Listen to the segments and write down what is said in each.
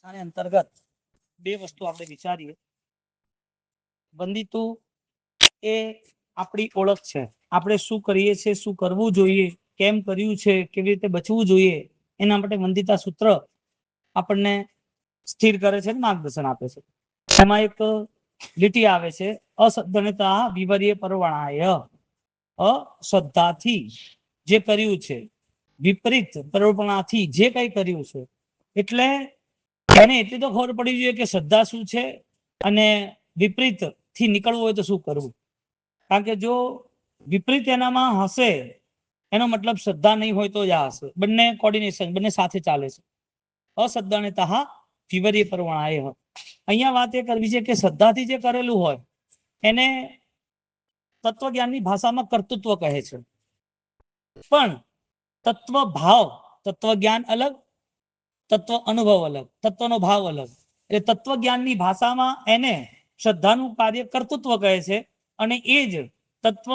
આને અંતર્ગત બે વસ્તુ આપણે વિચારીએ. વંદિતુ એ આપણી ઓળખ છે. આપણે શું કરીએ છીએ, શું કરવું જોઈએ, કેમ કર્યું છે, કેવી રીતે બચવું જોઈએ, એના માટે વંદિતા સૂત્ર આપણને સ્થિર કરે છે, માર્ગદર્શન આપે છે. એમાં એક લીટી આવે છે, અસદ્ધનતા વિવર્ય પરવણાય. અશ્રદ્ધાથી જે કર્યું છે, વિપરીત પ્રવૃત્તિથી જે કઈ કર્યું છે, એટલે એને એટલી તો ખબર પડી જોઈએ કે શ્રદ્ધા શું છે અને વિપરીત થી નીકળવું હોય તો શું કરવું. કારણ કે જો વિપરીત એનામાં હશે એનો મતલબ શ્રદ્ધા નહીં હોય તો જ આ હશે. બંને કોર્ડિનેશન, બંને સાથે ચાલે છે. અસદ્ધનતા વિવર્ય પરવણાય. અહીંયા વાત એ કરવી છે કે શ્રદ્ધાથી જે કરેલું હોય એને તત્વજ્ઞાનની ભાષામાં કર્તૃત્વ કહે છે. પણ તત્વ ભાવ, તત્વજ્ઞાન અલગ, તત્વ અનુભવ અલગ, તત્વનો ભાવ અલગ. એટલે તત્વજ્ઞાનની ભાષામાં એને શ્રદ્ધાનું કાર્ય કર્તૃત્વ કહે છે, અને એ જ તત્વ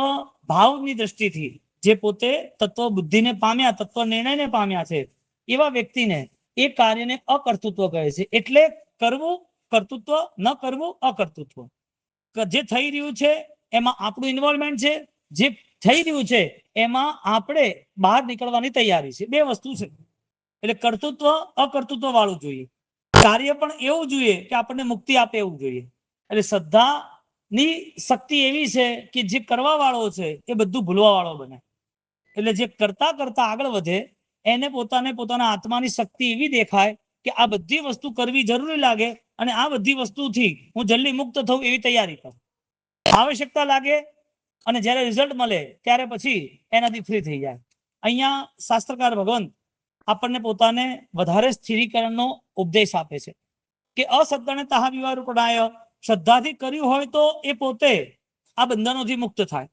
ભાવની દ્રષ્ટિથી જે પોતે તત્વ બુદ્ધિને પામ્યા, તત્વ નિર્ણયને પામ્યા છે, એવા વ્યક્તિને એ કાર્યને અકર્તૃત્વ કહે છે. એટલે કરવું કર્તૃત્વ, ન કરવું અકર્તૃત્વ. જે થઈ રહ્યું છે એમાં આપણું ઇન્વોલ્વમેન્ટ છે, જે થઈ રહ્યું છે એમાં આપણે બહાર નીકળવાની તૈયારી છે. બે વસ્તુ છે. એટલે કર્તૃત્વ અકર્તૃત્વ વાળું જોઈએ. કાર્ય પણ એવું જોઈએ કે આપણને મુક્તિ આપે એવું જોઈએ. એટલે શ્રદ્ધાની શક્તિ એવી છે કે જે કરવા વાળો છે એ બધું ભૂલવા વાળો બને. એટલે જે કરતા કરતા આગળ વધે એને પોતાના આત્માની શક્તિ એવી દેખાય કે આ બધી વસ્તુ કરવી જરૂરી લાગે, અને આ બધી વસ્તુથી હું જલ્દી મુક્ત થઉં એવી તૈયારી કરું. આવશ્યકતા લાગે અને જ્યારે રિઝલ્ટ મળે ત્યારે પછી એનાથી ફ્રી થઈ જાય. અહીંયા શાસ્ત્રકાર ભગવંત આપણને પોતાને વધારે સ્થિરીકરણનો ઉપદેશ આપે છે કે અસદ્ધનતા વિવર્ય, શ્રદ્ધાથી કર્યું હોય તો એ પોતે આ બંધનોથી મુક્ત થાય.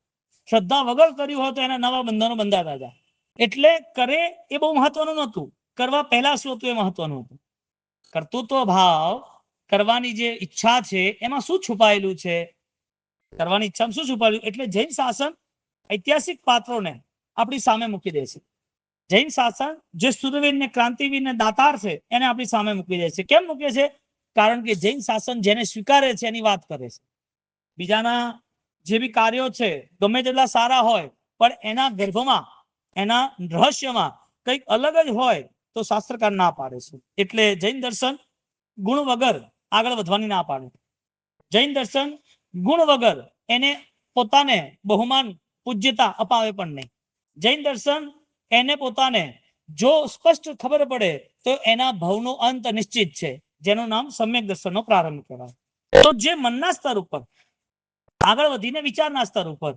શ્રદ્ધા વગર કર્યું હોય તો એના નવા બંધનો બંધાતા જાય. એટલે કરે એ બહુ મહત્વનું નહોતું, કરવા પહેલા શું હતું એ મહત્વનું હતું. કર્તૃત્વ ભાવ, કરવાની જે ઈચ્છા છે એમાં શું છુપાયેલું છે, કરવાની ઈચ્છામાં શું છુપાયેલું. એટલે જૈન શાસન ઐતિહાસિક પાત્રોને આપણી સામે મૂકી દે છે. જૈન શાસન જે સુરવીર ને ક્રાંતિવીર ને દાતાર છે એને આપણી સામે મૂકી દે છે. કેમ મૂકે છે? કારણ કે જૈન શાસન જેને સ્વીકારે છે એની વાત કરે છે. બીજાના જે બી કાર્યો છે ગમે તેટલા સારા હોય પણ એના ગર્ભમાં, એના રહસ્યમાં કંઈક અલગ જ હોય તો શાસ્ત્રકાર ના પાડે છે. એટલે જૈન દર્શન ગુણ વગર આગળ વધવાની ના પાડે. જૈન દર્શન ગુણ વગર એને પોતાને બહુમાન પૂજ્યતા અપાવે પણ નહીં. જૈન દર્શન એને પોતાને જો સ્પષ્ટ ખબર પડે તો એના ભવનો અંત નિશ્ચિત છે, જેનું નામ સમ્યક દર્શનનો પ્રારંભ કહેવાય. તો જે મનના સ્તર ઉપર આગળ વધીને વિચારના સ્તર ઉપર,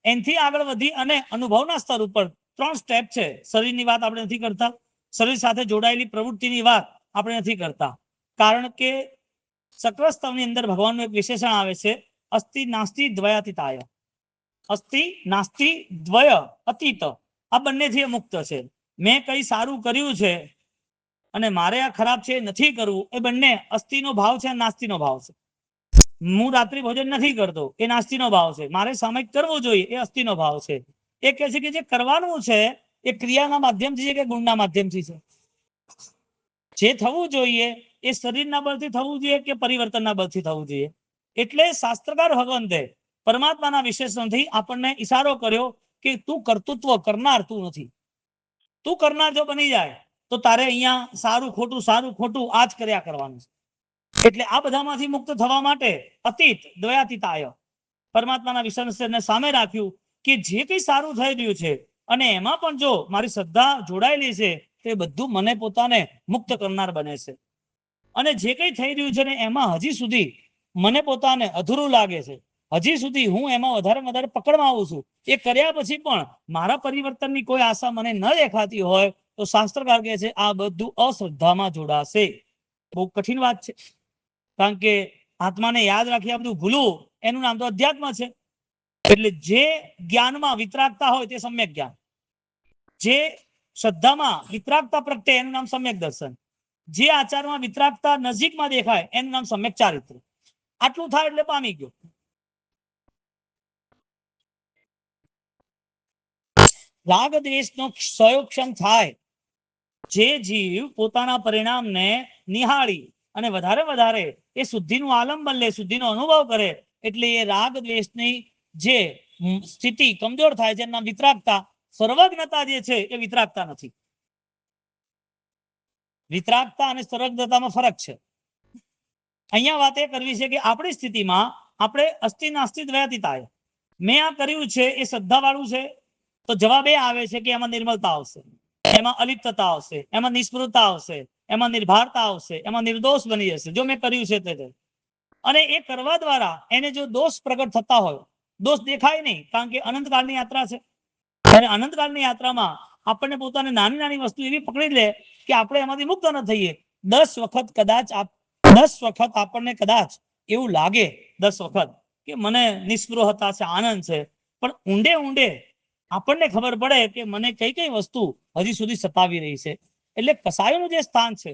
એનથી આગળ વધી અને અનુભવના સ્તર ઉપર ત્રણ સ્ટેપ છે. શરીરની વાત આપણે નથી કરતા, શરીર સાથે જોડાયેલી પ્રવૃત્તિની વાત આપણે નથી કરતા, કારણ કે સક્રસ્તવની અંદર ભગવાનનું એક વિશેષણ આવે છે, અસ્થિ નાસ્તિ દ્વયાતીતાય. અસ્થિ નાસ્તિ દ્વય અતીત, આ બંનેથી મુક્ત છે. મેં કઈ સારું કર્યું છે અને મારે આ ખરાબ છે નથી કરવું, એ બંને અસ્થિનો ભાવ છે અને નાસ્તિનો ભાવ છે. હું રાત્રિ ભોજન નથી કરતો, એ નાસ્તિનો ભાવ છે. મારે સામયિક કરવું જોઈએ, એ અસ્થિનો ભાવ છે. એ કહે છે કે જે કરવાનું છે એ ક્રિયાના માધ્યમથી છે કે ગુણના માધ્યમથી છે. જે થવું જોઈએ એ શરીરના બળથી થવું જોઈએ કે પરિવર્તનના બળથી થવું જોઈએ. એટલે શાસ્ત્રકાર ભગવંતે પરમાત્માના વિશેષણથી આપણને ઈશારો કર્યો કે તું કર્તૃત્વ કરનાર તું નથી. તું કરનાર જો બની જાય તો તારે અહીંયા સારું ખોટું આ જ કર્યા કરવાનું છે. એટલે આ બધામાંથી મુક્ત થવા માટે અતીત દ્વયાતીતાય, પરમાત્માના વિશેષણને સામે રાખ્યું કે જે કંઈ સારું થઈ રહ્યું છે અને એમાં પણ જો મારી શ્રદ્ધા જોડાયેલી છે તો એ બધું મને પોતાને મુક્ત કરનાર બને છે. અને જે કંઈ થઈ રહ્યું છે ને એમાં હજી સુધી મને પોતાને અધૂરું લાગે છે, હજી સુધી હું એમાં વધારે પકડમાં આવું છું, એ કર્યા પછી પણ મારા પરિવર્તનની કોઈ આશા મને ન દેખાતી હોય તો શાસ્ત્રકાર કહે છે આ બધું અશ્રદ્ધામાં જોડાશે. બહુ કઠિન વાત છે, કારણ કે આત્માને યાદ રાખી આ બધું ભૂલવું એનું નામ તો અધ્યાત્મ છે. એટલે જે જ્ઞાનમાં વિતરાગતા હોય તે સમ્યક જ્ઞાન, જે શ્રદ્ધામાં વિતરાગતા પ્રગટે એનું નામ સમ્યક દર્શન, જે આચારમાં વિતરાગતા નજીકમાં દેખાય એનું નામ સમ્યક ચારિત્ર. આટલું થાય એટલે પામી ગયો. રાગ દ્વેષનો ક્ષયોક્ષમ થાય જે જીવ પોતાના પરિણામને નિહાળી અને વધારે વધારે એ શુદ્ધિનું આલંબન લે, શુદ્ધિનો અનુભવ કરે, એટલે એ રાગ દ્વેષની જે સ્થિતિ કમજોર થાય છે, એના વિતરાગતા, સર્વજ્ઞતા જે છે એ વિતરાગતા નથી. વિતરાગતા અને સર્વજ્ઞતામાં ફરક છે. અહીંયા વાત એ કરવી છે કે આપણી સ્થિતિમાં આપણે અસ્થિ નાસ્તિ દ્વયાતીતાય, મેં આ કર્યું છે એ શ્રદ્ધા વાળું છે, તો જવાબ એ આવે છે કે એમાં નિર્મલતા આવશે, એમાં અલિપ્તતા આવશે, એમાં નિષ્પૃહતા આવશે, એમાં નિર્ભારતા આવશે, એમાં નિર્દોષ બની જશે જો મેં કર્યું છે તે. અને એ કરવા દ્વારા એને જો દોષ પ્રગટ થતા હોય, દોષ દેખાય નહીં, કારણ કે અનંતકાળની યાત્રા છે, અને અનંતકાળની યાત્રામાં આપણને પોતાને નાની નાની વસ્તુ એવી પકડી લે કે આપણે એમાંથી મુક્ત ન થઈએ. 10 વખત કદાચ 10 વખત આપણને કદાચ એવું લાગે, 10 વખત કે મને નિસ્પૃહતા છે, આનંદ છે, પણ ઊંડે ઊંડે આપણને ખબર પડે કે મને કઈ કઈ વસ્તુ હજી સુધી સતાવી રહી છે. એટલે કસાયોનું જે સ્થાન છે,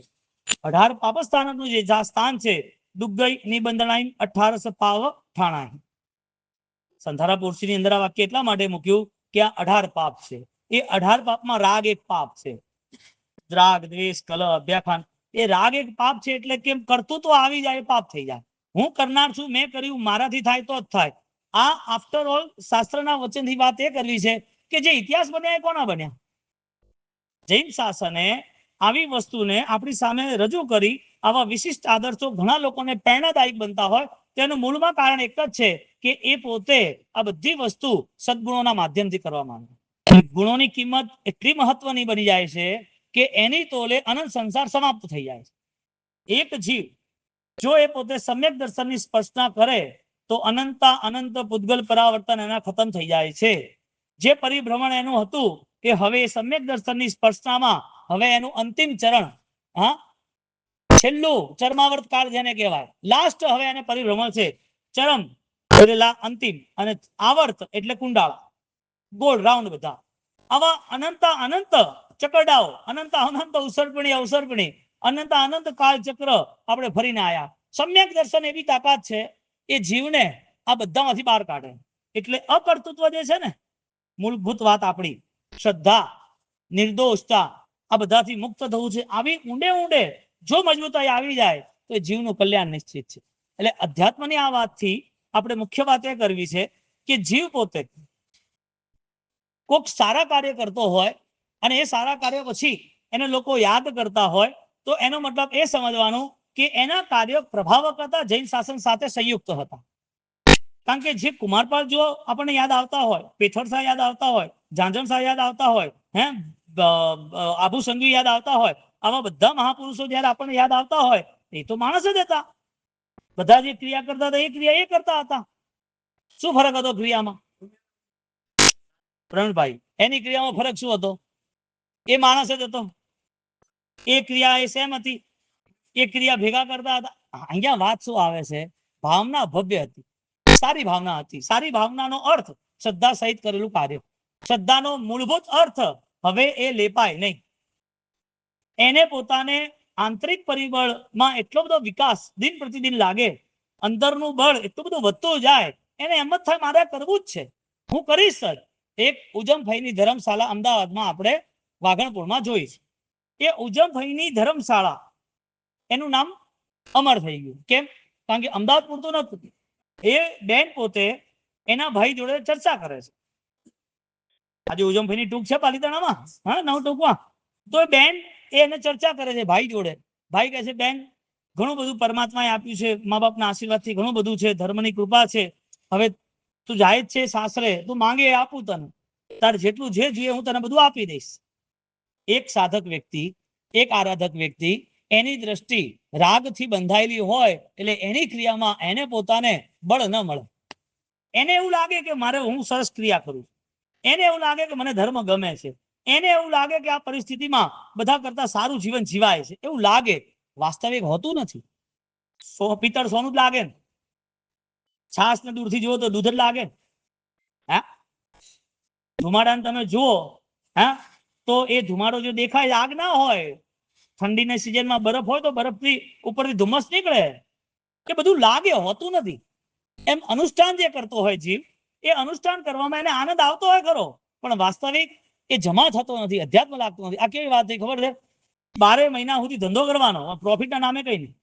18 પાપસ્થાનકનું જે સ્થાન છે, દુગ્ગઈ નિબંધનાઈ 18 પાવ ઠાણાઈ. સંધારા પોર્શીની અંદર આ વાક્ય એટલા માટે મૂક્યું કે આ 18 પાપ છે. એ 18 પાપમાં રાગ એક પાપ છે. રાગ, દ્વેષ, કલહ, અભ્યાખાન, એ રાગ એક પાપ છે. એટલે કેમ કરતું તો આવી જાય, પાપ થઈ જાય. હું કરનાર છું, મેં કર્યું, મારાથી થાય તો જ થાય. આ આફ્ટર ઓલ શાસ્ત્રના વચનથી વાત એ કરવી છે કે જે ઇતિહાસ બન્યા એ કોના બન્યા? જૈન શાસને આવી વસ્તુને આપણી સામે રજૂ કરી. આવા વિશિષ્ટ આદર્શો ઘણા લોકોને પ્રેરણાદાયક બનતા હોય, તેનું મૂળમાં કારણ એક જ છે કે એ પોતે આ બધી વસ્તુ સદગુણોના માધ્યમથી કરવામાં આવે. ગુણોની કિંમત એટલી મહત્વની બની જાય છે કે એની તોલે અનંત સંસાર સમાપ્ત થઈ જાય છે. એક જીવ જો એ પોતે સમ્યક દર્શનની સ્પર્શના કરે તો અનંતા અનંત પૂતગલ પરાવર્તન એના ખતમ થઈ જાય છે. જે પરિભ્રમણ એનું હતું એ હવે સમ્યક દર્શનની સ્પર્શનામાં હવે એનું અંતિમ ચરણ, છેલ્લું ચરમાવર્ત કાળ જેને કહેવાય, લાસ્ટ હવે એને પરિભ્રમણ છે. ચરમ એટલે અંતિમ, અને આવર્ત એટલે કુંડાળ, ગોળ રાઉન્ડ બધા. આવા અનંતા અનંત ચકરડાઓ, અનંતા અનંત ઉસર્પણી અવસર્પણી, અનંતા અનંત કાળ ચક્ર આપણે ફરીને આયા. સમ્યક દર્શન એવી તાકાત છે એ જીવને આ બધામાંથી બહાર કાઢે. એટલે અકર્તૃત્વ જે છે ને, મૂળભૂત વાત આપણી શ્રદ્ધા, નિર્દોષતા, આ બધાથી મુક્ત થવું છે. આવી ઊંડે ઊંડે જો મજબૂતાઈ આવી જાય તો જીવનું કલ્યાણ નિશ્ચિત છે. એટલે અધ્યાત્મની આ વાતથી આપણે મુખ્ય વાત એ કરવી છે કે જીવ પોતે કોઈક સારા કાર્ય કરતો હોય અને એ સારા કાર્ય પછી એને લોકો યાદ કરતા હોય તો એનો મતલબ એ સમજવાનું કે એના કાર્ય પ્રભાવક હતા, જૈન શાસન સાથે સંયુક્ત હતા. કારણ કે જે કુમારપાળ જો આપણને યાદ આવતા હોય, પેથોડ શાહ યાદ આવતા હોય, ઝાંઝણ શાહ યાદ આવતા હોય, આબુ સંઘવી યાદ આવતા હોય, આવા બધા મહાપુરુષો જયારે આપણને યાદ આવતા હોય, એ તો માણસ જ હતા. બધા જે ક્રિયા કરતા હતા એ ક્રિયા એ કરતા હતા. શું ફરક હતો ક્રિયામાં? પ્રવીણભાઈ, એની ક્રિયામાં ફરક શું હતો? એ માણસ જ હતો. એ ક્રિયા એ સેમ હતી, એ ક્રિયા ભેગા કરતા હતા. અહીંયા વાત શું આવે છે? ભાવના ભવ્ય હતી, સારી ભાવના હતી. સારી ભાવનાનો અર્થ શ્રદ્ધા સહિત કરેલું કાર્ય. શ્રદ્ધાનો મૂળભૂત અર્થ હવે એ લેપાય નહીં. એને પોતાને આંતરિક પરિબળમાં એટલો બધો વિકાસ દિન પ્રતિદિન લાગે, અંદરનું બળ એટલું બધું વધતું જાય, એને એમ જ થાય મારે કરવું જ છે, હું કરીશ જ. એક ઉજમભાઈની ધર્મશાળા અમદાવાદમાં આપણે વાઘણપુરમાં જોઈ છે. એ ઉજમભાઈની ધર્મશાળા એનું નામ અમર થઈ ગયું. કેમ? કારણ કે અમદાવાદ પૂરતું નતું. એ બેન પોતે એના ભાઈ જોડે ચર્ચા કરે છે. આજે ઉજમભાઈની ટૂંક છે પાલીતાણામાં, નવ ટૂંકમાં. તો એ બેન એને ચર્ચા કરે છે ભાઈ જોડે. ભાઈ કહે છે બેન, ઘણું બધું પરમાત્માએ આપ્યું છે, મા બાપના આશીર્વાદથી ઘણું બધું છે, ધર્મની કૃપા છે. હવે તું જાય જ છે સાસરે, તું માંગે એ આપું તને, તારે જેટલું જે જોઈએ હું તને બધું આપી દઈશ. એક સાધક વ્યક્તિ, એક આરાધક વ્યક્તિ, એની દ્રષ્ટિ રાગથી બંધાયેલી હોય એટલે એની ક્રિયામાં એને પોતાને બળ ન મળે. એને એવું લાગે કે મારે હું સરસ ક્રિયા કરું, એને એવું લાગે કે મને ધર્મ ગમે છે, એને એવું લાગે કે આ પરિસ્થિતિમાં બધા કરતા સારું જીવન જીવાય છે, એવું લાગે. વાસ્તવિક હોતું નથી. પિત્તળ સોનું જ લાગે ને, છાસ ને દૂરથી જુઓ તો દૂધ જ લાગે. ધુમાડાને તમે જુઓ તો એ ધુમાડો જો દેખાય આગ ના હોય. ઠંડીના સિઝનમાં બરફ હોય તો બરફથી ઉપરથી ધુમ્મસ નીકળે. એ બધું લાગે, હોતું નથી. એમ અનુષ્ઠાન જે કરતો હોય જીવ, એ અનુષ્ઠાન કરવામાં એને આનંદ આવતો હોય ખરો, પણ વાસ્તવિક એ જમા થતો નથી, અધ્યાત્મ લાગતું નથી. આ કેવી વાત થઈ ખબર છે? 12 મહિના સુધી ધંધો કરવાનો, પ્રોફિટના નામે કઈ નહીં.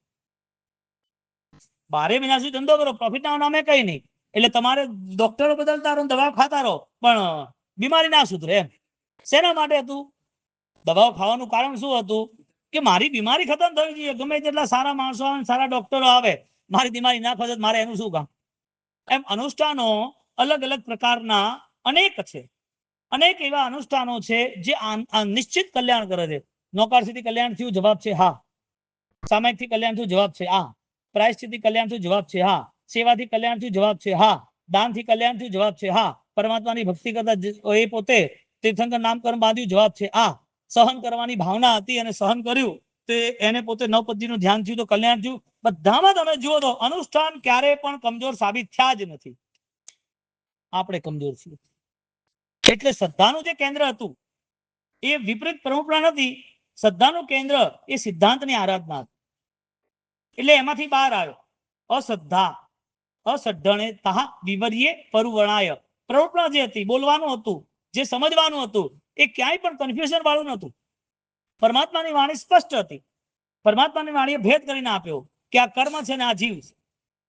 12 મહિના સુધી ધંધો કરો, પ્રોફિટના નામે કઈ નહીં. એટલે તમારે ડોક્ટરો બદલતા રહો, દવા ખાતા રહો, પણ બીમારી ના સુધરે એમ. શેના માટે હતું? દવાઓ ખાવાનું કારણ શું હતું? કે મારી બીમારી ખતમ થવી જોઈએ. ગમે તેટલા સારા માણસો આવે, સારા ડોક્ટરો આવે, મારી બીમારી ના ખતમ, મારે એનું શું કામ? એમ અનુષ્ઠાનો અલગ અલગ પ્રકારના અનેક છે. અનેક એવા અનુષ્ઠાનો છે જે નિશ્ચિત કલ્યાણ કરે છે. નોકરથી કલ્યાણ થયું? જવાબ છે હા. સામાયિકથી કલ્યાણ થયું? જવાબ છે હા. પ્રાયશ્ચિતથી કલ્યાણ થયું? જવાબ છે હા. સેવાથી કલ્યાણ થયું? જવાબ છે હા. દાનથી કલ્યાણ થયું? જવાબ છે હા. પરમાત્માની ભક્તિ કરતા એ પોતે તીર્થંકર નામકરણ બાંધ્યું? જવાબ છે હા. સહન કરવાની ભાવના હતી અને સહન કર્યું તે એને પોતે નવપદીનું ધ્યાન થયું તો કલ્યાણ થયું. બધામાં તમે જુઓ તો અનુષ્ઠાન ક્યારેય પણ કમજોર સાબિત થયા જ નથી. આપણે કમજોર છીએ. એટલે શ્રદ્ધાનું જે કેન્દ્ર હતું એ વિપરીત પરંપરા નથી. શ્રદ્ધાનું કેન્દ્ર એ સિદ્ધાંતની આરાધના હતી. એટલે એમાંથી બહાર આવ્યો અશ્રદ્ધા અસઢ્ઢણે તાહ વિવર્યે પરુવણાય. પ્રવૃત્તિ જે હતી, બોલવાનું હતું, જે સમજવાનું હતું, એ ક્યાંય પણ કન્ફ્યુઝન વાળું નહોતું. પરમાત્માની વાણી સ્પષ્ટ હતી. પરમાત્માની વાણીએ ભેદ કરીને આપ્યો કે આ કર્મ છે ને આ જીવ છે,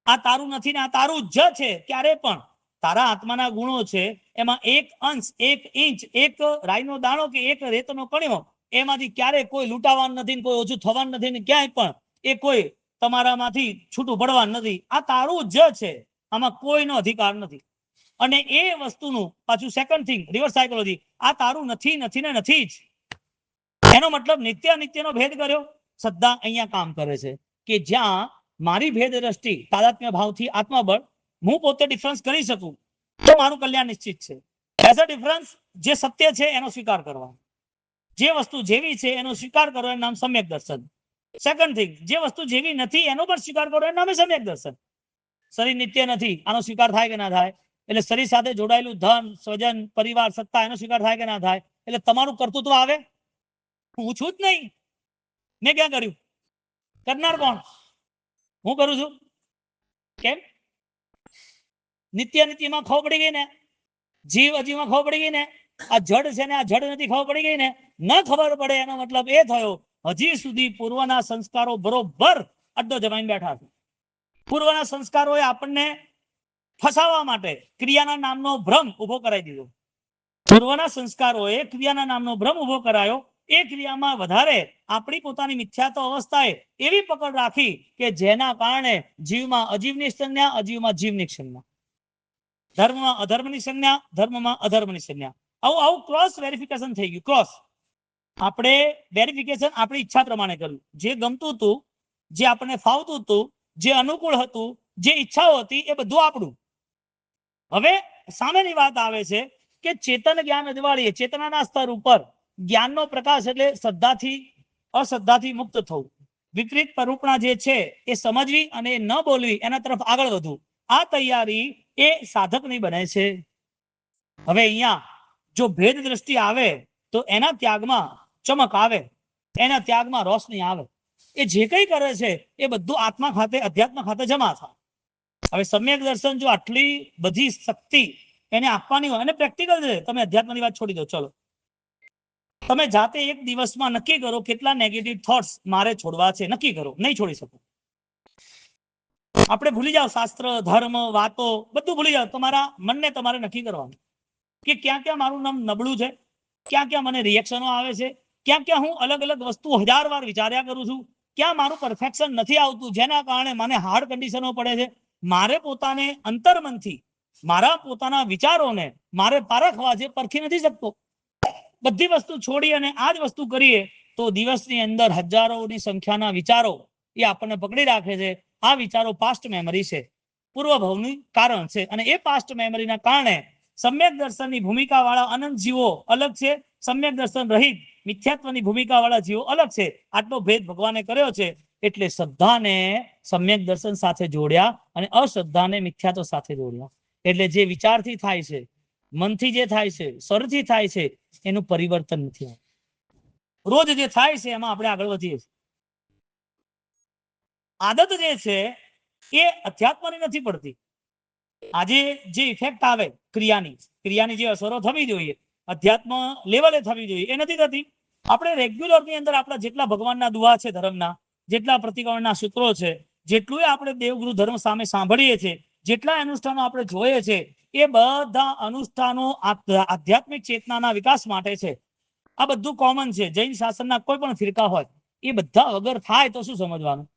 આ તારું નથી ને આ તારું જ છે. ક્યારે પણ તારા આત્માના ગુણો છે, એમાં એક અંશ, એક ઇંચ, એક રાઈનો દાણો કે એક રેતનો કણ્યો, એમાંથી ક્યારે કોઈ લૂંટાવાનું નથી, કોઈ ઓછું થવાનું નથી ને ક્યાંય પણ એ કોઈ તમારામાંથી છૂટું પડવાનું નથી. આ તારું જ છે, આમાં કોઈનો અધિકાર નથી. અને એ વસ્તુનું પાછું સેકન્ડ થિંગ, રિવર્સ સાયકોલોજી, આ તારું નથી, નથી ને નથી જ. એનો મતલબ નિત્ય અનિત્યનો ભેદ કર્યો. શ્રદ્ધા અહીંયા કામ કરે છે કે જ્યાં મારી ભેદ દ્રષ્ટિ તાદાત્મ્ય ભાવથી આત્મબળ હું પોતે ડિફરન્સ કરી શકું તો મારું કલ્યાણ નિશ્ચિત છે. એઝ અ ડિફરન્સ જે સત્ય છે એનો સ્વીકાર કરવાનો, જે વસ્તુ જેવી છે એનો સ્વીકાર કરો એનું નામ સમ્યક દર્શન. સેકન્ડ થિંગ, જે વસ્તુ જેવી નથી એનો પણ સ્વીકાર કરો એનું નામ સમ્યક દર્શન. શરીર નિત્ય નથી, આનો સ્વીકાર થાય કે ના થાય? એટલે શરીર સાથે જોડાયેલું ધન, સ્વજન, પરિવાર, સત્તા, એનો સ્વીકાર થાય કે ના થાય? એટલે તમારું કર્તૃત્વ આવે? હું છું જ નહીં. મેં ક્યાં કર્યું? કરનાર કોણ? હું કરું છું. કેમ? નિત્ય નિત્યમાં ખબર પડી ગઈ ને, જીવ અજીવમાં ખબર પડી ગઈ ને, આ જડ છે ને આ જડ નથી ખબર પડી ગઈ ને. ન ખબર પડે એનો મતલબ એ થયો હજી સુધી પૂર્વના સંસ્કારો બરોબર અડ્ડો જમાઈને બેઠા છે. પૂર્વના સંસ્કારોએ આપણને ફસાવવા માટે ક્રિયાના નામનો ભ્રમ ઉભો કરાવી દીધો. પૂર્વના સંસ્કારોએ ક્રિયાના નામનો ભ્રમ ઉભો કરાયો. એ ક્રિયામાં વધારે આપણી પોતાની મિથ્યાત્વ અવસ્થાએ એવી પકડ રાખી કે જેના કારણે જીવમાં અજીવની સંજ્ઞા, અજીવમાં જીવની સંજ્ઞા, ધર્મમાં અધર્મની સંજ્ઞા, ધર્મમાં અધર્મની સંજ્ઞા. આવું ક્રોસ વેરિફિકેશન થઈ ગયું. ક્રોસ આપણે વેરિફિકેશન આપણી ઈચ્છા પ્રમાણે કર્યું. જે ગમતું હતું, જે આપણને ફાવતું હતું, જે અનુકૂળ હતું, જે ઈચ્છાઓ હતી, એ બધું આપણું. હવે સામેની વાત આવે છે કે ચેતન જ્ઞાન અજવાળીએ ચેતનાના સ્તર ઉપર જ્ઞાનનો પ્રકાશ એટલે શ્રદ્ધાથી અશ્રદ્ધાથી મુક્ત થવું, વિપરીત પરૂપણા જે છે એ સમજવી અને ન બોલવી, એના તરફ આગળ વધવું. આ તૈયારી એ સાધકની બને છે. હવે અહીંયા જો ભેદ દ્રષ્ટિ આવે તો એના ત્યાગમાં ચમક આવે, એના ત્યાગમાં રોશની આવે. એ જે કંઈ કરે છે એ બધું આત્મા ખાતે, અધ્યાત્મ ખાતે જમા થાય. હવે સમ્યક દર્શન જો આટલી બધી શક્તિ એને આપવાની હોય, અને પ્રેક્ટિકલ છે, તમે અધ્યાત્મની વાત છોડી દો. ચલો તમે જાતે એક દિવસમાં નક્કી કરો કેટલા નેગેટિવ થોટ્સ મારે છોડવા છે. નક્કી કરો, નહીં છોડી શકો. આપણે ભૂલી જાઓ શાસ્ત્ર, ધર્મ, વાતો બધું ભૂલી જાઓ. તમારા મનને તમારે નક્કી કરવાનું કે ક્યાં ક્યાં મારું નામ નબળું છે, ક્યાં ક્યાં મને રિએક્શનો આવે છે, ક્યાં ક્યાં હું અલગ અલગ વસ્તુ 1000 વાર વિચાર્યા કરું છું, ક્યાં મારું પરફેક્શન નથી આવતું, જેના કારણે મને હાર્ડ કન્ડિશનો પડે છે. મારે પોતાને અંતર્મનથી મારા પોતાના વિચારોને મારે પારખવા, જે પરખી નથી શકતો. બધી વસ્તુ છોડી અને આ જ વસ્તુ કરીએ તો દિવસની અંદર હજારોની સંખ્યાના વિચારો એ આપણને પકડી રાખે છે. આ વિચારો પાસ્ટ મેમરી છે, પૂર્વભવનું કારણ છે. અને એ પાસ્ટ મેમરીના કારણે સમ્યક દર્શનની ભૂમિકા વાળા અનંત જીવો અલગ છે, સમ્યક દર્શન રહિત મિથ્યાત્વની ભૂમિકા વાળા જીવો અલગ છે. આટલો ભેદ ભગવાને કર્યો છે. એટલે શ્રદ્ધાને સમ્યક દર્શન સાથે જોડ્યા અને અશ્રદ્ધાને મિથ્યાત્વ સાથે જોડ્યા. એટલે જે વિચારથી થાય છે, મનથી જે થાય છે, સ્વરથી થાય છે, એનું પરિવર્તન નથી. રોજ જે થાય છે એમાં આપણે આગળ વધીએ છીએ. આદત જે છે એ અધ્યાત્મની નથી પડતી. આજે જે ઇફેક્ટ આવે ક્રિયાની જે અસરો થવી જોઈએ અધ્યાત્મ લેવલે થવી જોઈએ એ નથી થતી. આપણે રેગ્યુલરની અંદર આપણા જેટલા ભગવાનના દુઆ છે, ધર્મના જેટલા પ્રતિક્રમણના સૂત્રો છે, જેટલું આપણે દેવગુરુ ધર્મ સામે સાંભળીએ છીએ, જેટલા અનુષ્ઠાનો આપણે જોઈએ છે, એ બધા અનુષ્ઠાનો આધ્યાત્મિક ચેતનાના વિકાસ માટે છે. આ બધું કોમન છે. જૈન શાસનના કોઈ પણ ફિરકા હોય એ બધા વગર થાય તો શું સમજવાનું?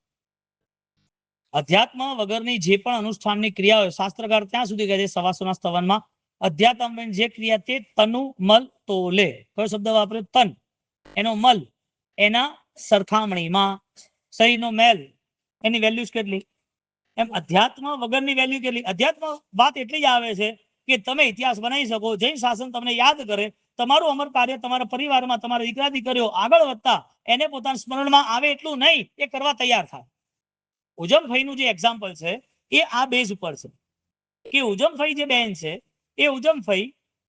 અધ્યાત્મ વગરની જે પણ અનુષ્ઠાનની ક્રિયા હોય, શાસ્ત્રકાર ત્યાં સુધી કહે છે સવાસોના સ્તવનમાં, અધ્યાત્મ જે ક્રિયા તે તનુ મલ તોલે. કયો શબ્દ વાપર્યો? તન. એનો મલ એના સરખામણીમાં, શરીરનો મેલ એની વેલ્યુ કેટલી, એમ અધ્યાત્મ વગરની વેલ્યુ કેટલી. અધ્યાત્મ વાત એટલી જ આવે છે કે તમે ઇતિહાસ બનાવી શકો, જૈન શાસન તમને યાદ કરે, તમારું અમર કાર્ય તમારા પરિવારમાં તમારા દીકરા દીકરીઓ આગળ વધતા એને પોતાના સ્મરણમાં આવે એટલું નહીં, એ કરવા તૈયાર થાય. ઉજમફઈનું જે એક્ઝામ્પલ છે એ આ બેઝ ઉપર છે કે ઉજમફઈ જે બેન છે એ ઉજમફઈ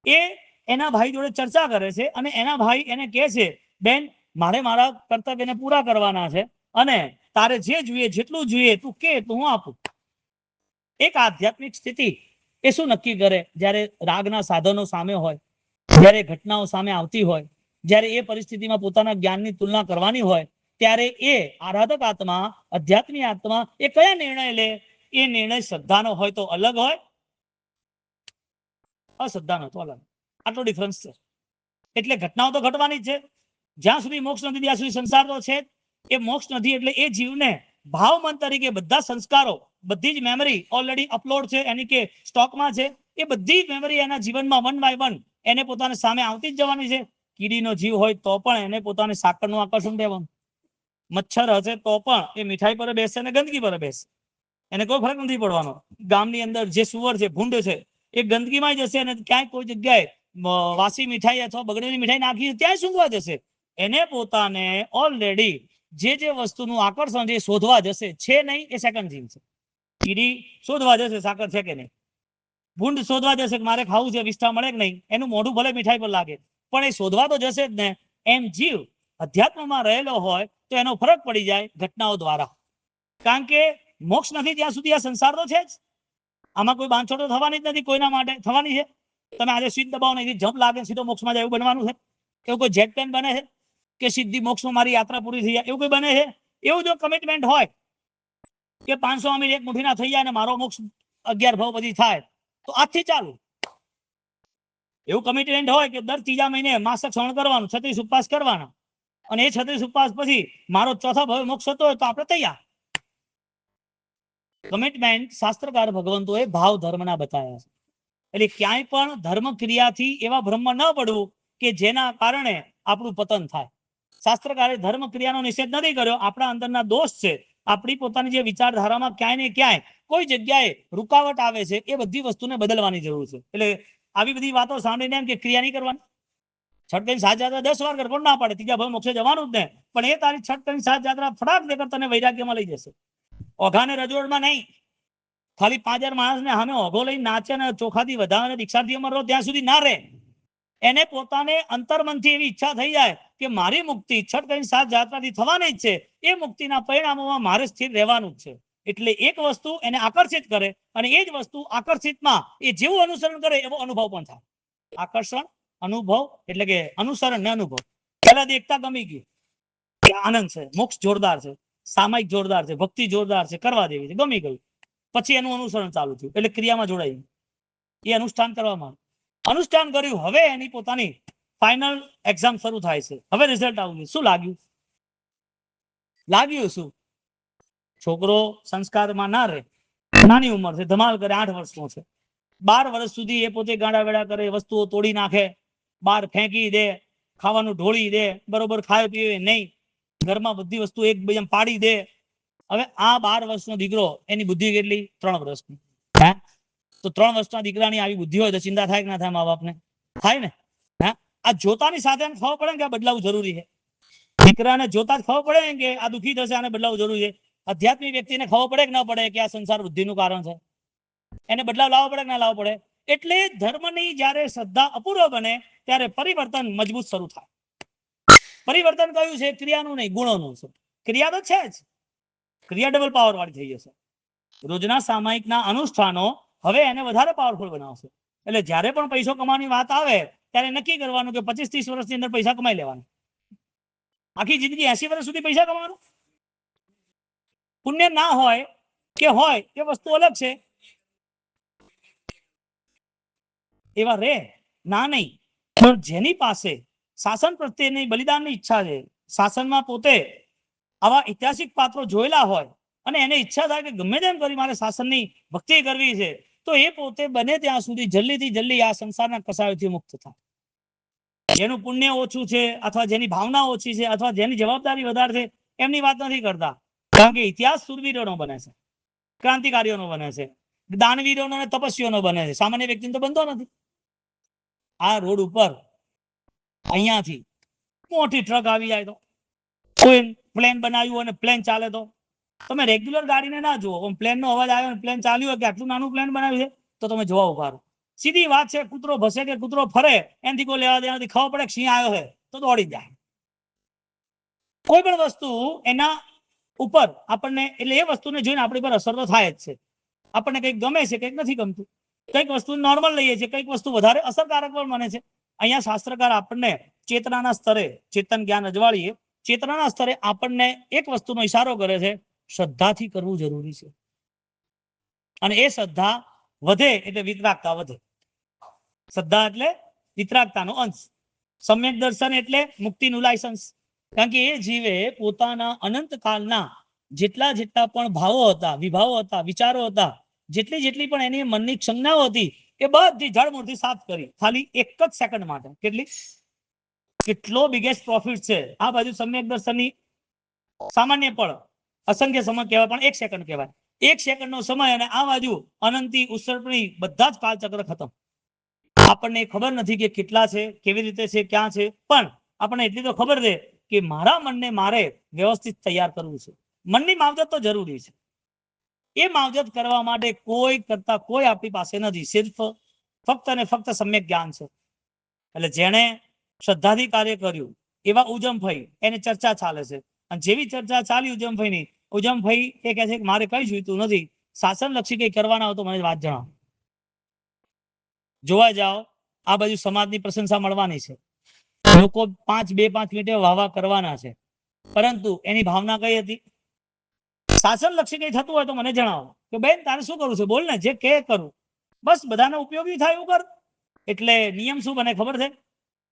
એ એના ભાઈ જોડે ચર્ચા કરે છે અને એના ભાઈ એને કહે છે, બેન મારે મારા કર્તવ્યને પૂરા કરવાના છે અને તારે જે જોઈએ જેટલું જોઈએ તું કે તું હું આપું. એક આધ્યાત્મિક સ્થિતિ એ શું નક્કી કરે? જ્યારે રાગના સાધનો સામે હોય, જ્યારે ઘટનાઓ સામે આવતી હોય, જ્યારે એ પરિસ્થિતિમાં પોતાના જ્ઞાનની તુલના કરવાની હોય, ત્યારે એ આરાધક આત્મા, અધ્યાત્મિક આત્મા એ કયા નિર્ણય લે? એ નિર્ણય શ્રદ્ધાનો હોય તો અલગ હોય, અશ્રદ્ધાનો તો અલગ. આટલો ડિફરન્સ છે. એટલે ઘટનાઓ તો ઘટવાની જ છે. જ્યાં સુધી મોક્ષ નથી ત્યાં સુધી સંસાર તો છે. એ મોક્ષ નથી એટલે એ જીવને ભાવ મન તરીકે બધા સંસ્કારો, બધી જ મેમરી ઓલરેડી અપલોડ છે એની કે સ્ટોકમાં છે. એ બધી મેમરી એના જીવનમાં વન બાય વન એને પોતાની સામે આવતી જ જવાની છે. કીડીનો જીવ હોય તો પણ એને પોતાને સાકરનું આકર્ષણ દેવાનું. મચ્છર હશે તો પણ એ મીઠાઈ પર બેસે અને ગંદકી પર બેસે, એને કોઈ ફરક નથી પડવાનો. ગામની અંદર જે સુવર છે, ભૂંડ છે, એ ગંદકીમાં જશે અને ક્યાંય કોઈ જગ્યાએ વાસી મીઠાઈ અથવા બગડેલી મીઠાઈ નાખી ત્યાં સૂંઘવા જશે. એને પોતાને ઓલરેડી જે વસ્તુનું આકર્ષણ છે શોધવા જશે. છે નહીં એ સેકન્ડ જીવ છે. કીડી શોધવા જશે સાકર છે કે નહીં, ભૂંડ શોધવા જશે કે મારે ખાવું છે, વિષ્ઠા મળે કે નહીં, એનું મોઢું ભલે મીઠાઈ પર લાગે પણ એ શોધવા તો જશે જ ને. એમ જીવ અધ્યાત્મમાં રહેલો હોય તો એનો ફરક પડી જાય ઘટનાઓ દ્વારા. કારણ કે મોક્ષ નથી ત્યાં સુધી આ સંસાર તો છે જ. આમાં કોઈ બાંધછોડો થવાની જ નથી, કોઈના માટે થવાની છે. તમે આજે સ્વિચ દબાવો નહીં જમ્પ લાગે સીધો મોક્ષમાં જાય એવું બનવાનું છે? એવું કોઈ જેટ પ્લેન બને છે કે સીધી મોક્ષમાં મારી યાત્રા પૂરી થઈ જાય એવું કોઈ બને છે? એવું જો કમિટમેન્ટ હોય કે 500 અમીર એક મુઠ્ઠીના થઈ જાય અને મારો મોક્ષ 11 ભાવ પછી થાય તો આજથી ચાલુ. એવું કમિટમેન્ટ હોય કે દર ત્રીજા મહિને માસક શ્રવણ કરવાનું, 36 ઉપવાસ કરવાના અને એ 36 ઉપવાસ પછી મારો ચોથા ભાવે મોક્ષ થતો હોય તો આપણે તૈયાર. કમિટમેન્ટ શાસ્ત્રકાર ભગવંતોએ ભાવ ધર્મના બતાવ્યા છે. એટલે ક્યાંય પણ ધર્મ ક્રિયાથી એવા ભ્રમ ન પડવું કે જેના કારણે આપણું પતન થાય. શાસ્ત્રકારે ધર્મ ક્રિયાનો નિષેધ નથી કર્યો, આપણા અંદરના દોષ છે. આપણી પોતાની જે વિચારધારામાં ક્યાંય ને ક્યાંય કોઈ જગ્યાએ રૂકાવટ આવે છે, એ બધી વસ્તુને બદલવાની જરૂર છે. એટલે આવી બધી વાતો સાંભળીને એમ કે ક્રિયા નહીં કરવાની, છઠ કરીને સાત યાત્રા 10 વાર કર પણ ના પાડે, ત્રીજા ભાવ મોક્ષે જવાનું જ ને. પણ એ તારી છઠ કરીને સાત યાત્રા ફટાક દેકર તને વૈરાગ્યમાં લઈ જશે. ઓઘાને રજોડમાં નહીં, ખાલી 5000 માણસને સામે ઓઘો લઈને નાચે ને ચોખાથી વધારે દીક્ષાર્થી અમર રહો ત્યાં સુધી ના રહે. એને પોતાને અંતર્મનથી એવી ઈચ્છા થઈ જાય કે મારી મુક્તિ છઠ કરીને સાત યાત્રાથી થવાની જ છે, એ મુક્તિના પરિણામોમાં મારે સ્થિર રહેવાનું જ છે. એટલે એક વસ્તુ એને આકર્ષિત કરે અને એ જ વસ્તુ આકર્ષિતમાં એ જેવું અનુસરણ કરે એવો અનુભવ પણ થાય. આકર્ષણ, અનુભવ એટલે કે અનુસરણ ને અનુભવ. પહેલા એકતા ગમી ગઈ કે આનંદ છે, મોક્ષ જોરદાર છે, સામાયિક જોરદાર છે, ભક્તિ જોરદાર છે, કરવા દેવી છે, ગમી ગયું. પછી એનું અનુસરણ ચાલુ થયું એટલે ક્રિયામાં જોડાઈ, એ અનુષ્ઠાન કરવામાં અનુષ્ઠાન કર્યું. હવે એની પોતાની ફાઇનલ એક્ઝામ શરૂ થાય છે. હવે રિઝલ્ટ આવ્યું. શું લાગ્યું? લાગ્યું શું? છોકરો સંસ્કારમાં ના રહે, નાની ઉંમર છે, ધમાલ કરે, 8 વર્ષનો છે, 12 વર્ષ સુધી એ પોતે ગાડા વેડા કરે, વસ્તુઓ તોડી નાખે, બહાર ફેંકી દે, ખાવાનું ઢોળી દે, બરોબર ખાય પીવે નહીં, ઘરમાં બધી વસ્તુ એકબીજા પાડી દે. હવે આ 12 વર્ષનો દીકરો, એની બુદ્ધિ કેટલી? 3 વર્ષની. હે તો 3 વર્ષના દીકરાની આવી બુદ્ધિ હોય તો ચિંતા થાય કે ના થાય? મા બાપને થાય ને. હે આ જોતાની સાથે ખબર પડે કે આ બદલાવું જરૂરી છે. દીકરાને જોતા જ ખબર પડે કે આ દુઃખી થશે, આને બદલાવું જરૂરી છે. આધ્યાત્મિક વ્યક્તિને ખબર પડે કે ના પડે કે આ સંસાર વૃદ્ધિનું કારણ છે, એને બદલાવ લાવવો પડે કે ના લાવવો પડે? એટલે ધર્મની જ્યારે શ્રદ્ધા અપૂર્વ બને ત્યારે પરિવર્તન મજબૂત શરૂ થાય. પરિવર્તન કયું છે? ક્રિયાનું નહીં, ગુણોનું છે. ક્રિયા તો છે જ, ક્રિયા ડબલ પાવર વાળી થઈ જશે. રોજના સામાયિકના અનુષ્ઠાનો હવે એને વધારે પાવરફુલ બનાવશે. એટલે જ્યારે પણ પૈસો કમાવાની વાત આવે ત્યારે નક્કી કરવાનું કે 25-30 વર્ષની અંદર પૈસા કમાઈ લેવાના. આખી જિંદગી 80 વર્ષ સુધી પૈસા કમાવાનું? પુણ્ય ના હોય કે હોય એ વસ્તુ અલગ છે, એવા રે ના નહીં, પણ જેની પાસે શાસન પ્રત્યેની બલિદાનની ઈચ્છા છે, શાસનમાં પોતે આવા ઐતિહાસિક પાત્રો જોયેલા હોય અને એને ઈચ્છા થાય કે ગમે તેમ કરી મારે શાસનની ભક્તિ કરવી છે, તો એ પોતે બને ત્યાં સુધી જલ્દીથી જલ્દી આ સંસારના કસાયોથી મુક્ત થાય. જેનું પુણ્ય ઓછું છે અથવા જેની ભાવના ઓછી છે અથવા જેની જવાબદારી વધારે છે એમની વાત નથી કરતા, કારણ કે ઇતિહાસ સુરવીરોનો બને છે, ક્રાંતિકારીઓનો બને છે, દાનવીરોનો અને તપસ્વીઓનો બને છે, સામાન્ય વ્યક્તિને તો બનતો નથી. આ રોડ ઉપર અહીંયાથી મોટી ટ્રક આવી જાય તો, કોઈ પ્લેન બનાવ્યું અને પ્લેન ચાલે તો તમે રેગ્યુલર ગાડીને ના જુઓ, પ્લેનનો અવાજ આવ્યો પ્લેન ચાલ્યું હોય કે આટલું નાનું પ્લેન બનાવ્યું છે તો તમે જોવા ઉભા રહો. સીધી વાત છે, કૂતરો ભસે કે કૂતરો ફરે એનાથી કોઈ લેવા દેવાથી ખબર પડે કે સિંહ આવ્યો છે તો દોડી જાય. કોઈ પણ વસ્તુ એના ઉપર આપણને એટલે એ વસ્તુને જોઈને આપણી પર અસર તો થાય જ છે. આપણને કંઈક ગમે છે કંઈક નથી ગમતું, કંઈક વસ્તુ નોર્મલ લઈએ છીએ, કંઈક વસ્તુ વધારે અસરકારક પણ બને છે. અહીંયા શાસ્ત્રકાર આપણને ચેતનાના સ્તરે ચેતન જ્ઞાન અજવાળીએ ચેતનાના સ્તરે આપણને એક વસ્તુનો ઈશારો કરે છે, શ્રદ્ધાથી કરવું જરૂરી છે. અને એ શ્રદ્ધા વધે એટલે વિતરાગતા વધે. શ્રદ્ધા એટલે વિતરાગતાનો અંશ, સમ્યક દર્શન એટલે મુક્તિનું લાયસન્સ. કારણ કે એ જીવે પોતાના અનંત કાળના જેટલા જેટલા પણ ભાવો હતા, વિભાવો હતા, વિચારો હતા, જેટલી જેટલી પણ એની મનની સંજ્ઞાઓ હતી એ બધી જળમૂળથી સાફ કરી ખાલી એક જ સેકન્ડ માટે. કેટલી? કેટલો બિગેસ્ટ પ્રોફિટ છે આ બાજુ સમ્યક દર્શનની સામાન્ય પણ અસંખ્ય સમય કહેવાય પણ એક સેકન્ડ કહેવાય. એક સેકન્ડનો સમય અને આ બાજુ અનંતી ઉત્સર્ગની બધા જ કાળચક્ર ખતમ. આપણને ખબર નથી કે કેટલા છે, કેવી રીતે છે, ક્યાં છે, પણ આપણને એટલી તો ખબર છે કે મારા મનને મારે વ્યવસ્થિત તૈયાર કરવું છે. મનની માવજત તો જરૂરી છે. એ માવજત કરવા માટે કોઈ કરતા કોઈ આપણી પાસે નથી, સિર્ફ ફક્ત અને ફક્ત સમ્યક જ્ઞાન છે. એટલે જેણે શ્રદ્ધાથી કાર્ય કર્યું એવા ઉજમભાઈ એને ચર્ચા ચાલે છે, અને જેવી ચર્ચા ચાલી ઉજમભાઈની, ઉજમભાઈ એ કહે છે કે મારે કઈ જોઈતું નથી, શાસન લક્ષી કઈ કરવાના હોય તો મને વાત જણાવો. જોવા જાઓ આ બાજુ સમાજની પ્રશંસા મળવાની છે, લોકો 5 મિનિટે વાહવા કરવાના છે, પરંતુ એની ભાવના કઈ હતી? શાસન લક્ષી કઈ થતું હોય તો મને જણાવો કે બેન તારે શું કરવું છે, બોલ ને, જે કે કરું, બસ બધાને ઉપયોગી થાય એવું કર. એટલે નિયમ શું બને ખબર છે?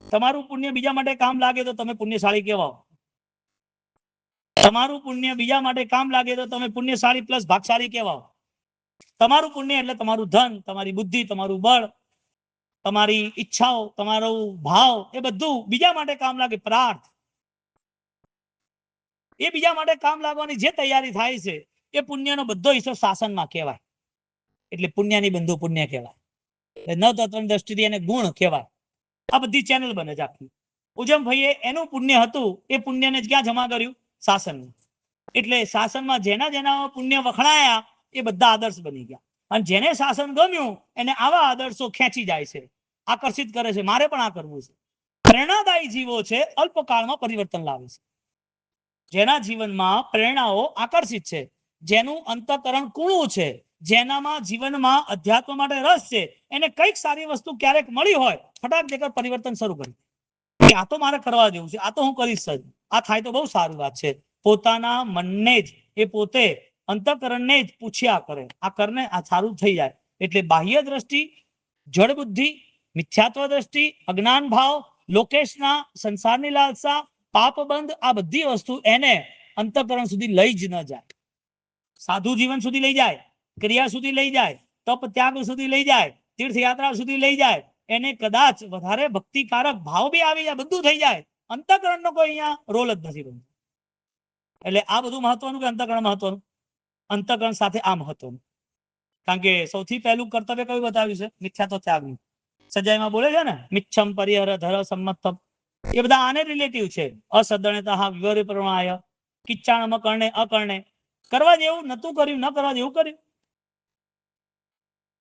તમારું પુણ્ય બીજા માટે કામ લાગે તો તમે પુણ્યશાળી કહેવાઓ. તમારું પુણ્ય બીજા માટે કામ લાગે તો તમે પુણ્યશાળી પ્લસ ભાગશાળી કહેવાઓ. તમારું પુણ્ય એટલે તમારું ધન, તમારી બુદ્ધિ, તમારું બળ, તમારી ઈચ્છાઓ, તમારો ભાવ, એ બધું બીજા માટે કામ લાગે. પ્રાર્થ એ બીજા માટે કામ લાગવાની જે તૈયારી થાય છે એ પુણ્યનો બધો હિસ્સો શાસનમાં કહેવાય. એટલે પુણ્યની બંધુ પુણ્ય કહેવાય. નવતત્વની દ્રષ્ટિથી એને ગુણ કહેવાય. આ બધી ચેનલ બને છે આખી. ઉજમભાઈએ એનું પુણ્ય હતું એ પુણ્યને ક્યાં જમા કર્યું? શાસનમાં. એટલે શાસનમાં જેના જેના પુણ્ય વખણાયા એ બધા આદર્શ બની ગયા, અને જેને શાસન ગમ્યું એને આવા આદર્શો ખેંચી જાય છે, આકર્ષિત કરે છે. મારે પણ આ કરવું છે. પ્રેરણાદાયી જીવો છે, અલ્પકાળમાં પરિવર્તન લાવે છે. જેના જીવનમાં પ્રેરણાઓ આકર્ષિત છે, જેનું અંતઃકરણ કૂણું છે, જેનામાં જીવનમાં અધ્યાત્મ માટે રસ છે, એને કંઈક સારી વસ્તુ ક્યારેક મળી હોય, ફટાક દેकर પરિવર્તન શરૂ કરી કે આ તો મારે કરવા જેવું છે, આ તો હું કરીશ જ, આ થાય તો બહુ સારી વાત છે. પોતાના મનને જ એ પોતે અંતઃકરણને જ પૂછ્યા કરે, આ કરને આ સારું થઈ જાય. એટલે બાહ્ય દ્રષ્ટિ, જળ બુદ્ધિ, મિથ્યાત્વ દ્રષ્ટિ, અજ્ઞાન ભાવ, લોકેશના, સંસારની લાલસા, પાપબંધ, આ બધી વસ્તુ એને અંતઃકરણ સુધી લઈ જ ન જાય. સાધુ જીવન સુધી લઈ જાય, ક્રિયા સુધી લઈ જાય, તપ ત્યાગ સુધી લઈ જાય, તીર્થયાત્રા સુધી લઈ જાય, એને કદાચ વધારે ભક્તિકારક ભાવ બી આવી જાય, બધું થઈ જાય, અંતઃકરણનો કોઈ અહીંયા રોલ જ નથી બનતો. એટલે આ બધું મહત્વનું કે અંતઃકરણ મહત્વનું? અંતઃકરણ સાથે આ મહત્વનું. કારણ કે સૌથી પહેલું કર્તવ્ય કયું બતાવ્યું છે? મિથ્યાત્વ ત્યાગનું. સજાઈમાં બોલે છે ને, મિચ્છમ પરિહર ધર સંમતમ, એ બધા આને રિલેટિવ છે. અસદણ્યતઃ વિવરિપ્રમાય કિચ્ચાણમ કર્ણે અકર્ણે, કરવા જેવું નતું કર્યું, ન કરવા જેવું કર્યું.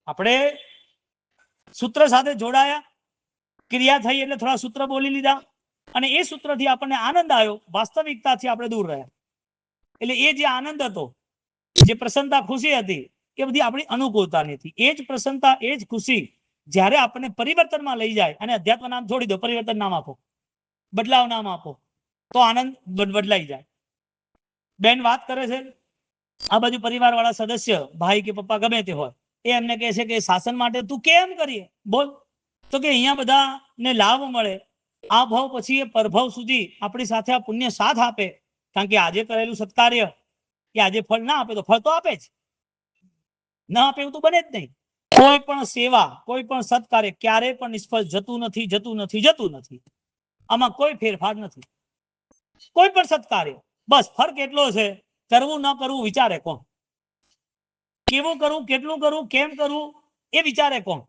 આપણે સૂત્ર સાથે જોડાયા, ક્રિયા થઈ એટલે થોડા સૂત્ર બોલી લીધા, અને એ સૂત્રથી આપણને આનંદ આવ્યો, વાસ્તવિકતાથી આપણે દૂર રહ્યા. એટલે એ જે આનંદ હતો, જે પ્રસન્નતા ખુશી હતી, એ બધી આપણી અનુકૂળતાની હતી. એ જ પ્રસન્નતા, એ જ ખુશી જ્યારે આપણને પરિવર્તનમાં લઈ જાય, અને અધ્યાત્મ નામ છોડી દો, પરિવર્તન નામ આપો, બદલાવ નામ આપો, તો આનંદ બદલાઈ જાય. બેન વાત કરે છે આ બાજુ પરિવાર વાળા સદસ્ય ભાઈ કે પપ્પા ગમે તે હોય એ એમને કહે છે કે શાસન માટે તું કેમ કરીએ બોલ, તો કે અહીંયા બધાને લાભ મળે, આ ભાવ પછી એ પરભાવ સુધી આપણી સાથે આ પુણ્ય સાથ આપે, કારણ કે આજે કરેલું સત્કાર્ય કે આજે ફળ ના આપે તો ફળ તો આપે જ, ના આપે એવું તો બને જ નહીં. કોઈ પણ સેવા, કોઈ પણ સત્કાર્ય ક્યારેય પણ નિષ્ફળ જતું નથી, જતું નથી, જતું નથી. આમાં કોઈ ફેરફાર નથી. કોઈ પણ સત્કાર્ય, બસ ફરક એટલો છે કરવું ન કરવું વિચારે કોણ, કેવું કરવું, કેટલું કરવું, કેમ કરવું એ વિચારે કોણ.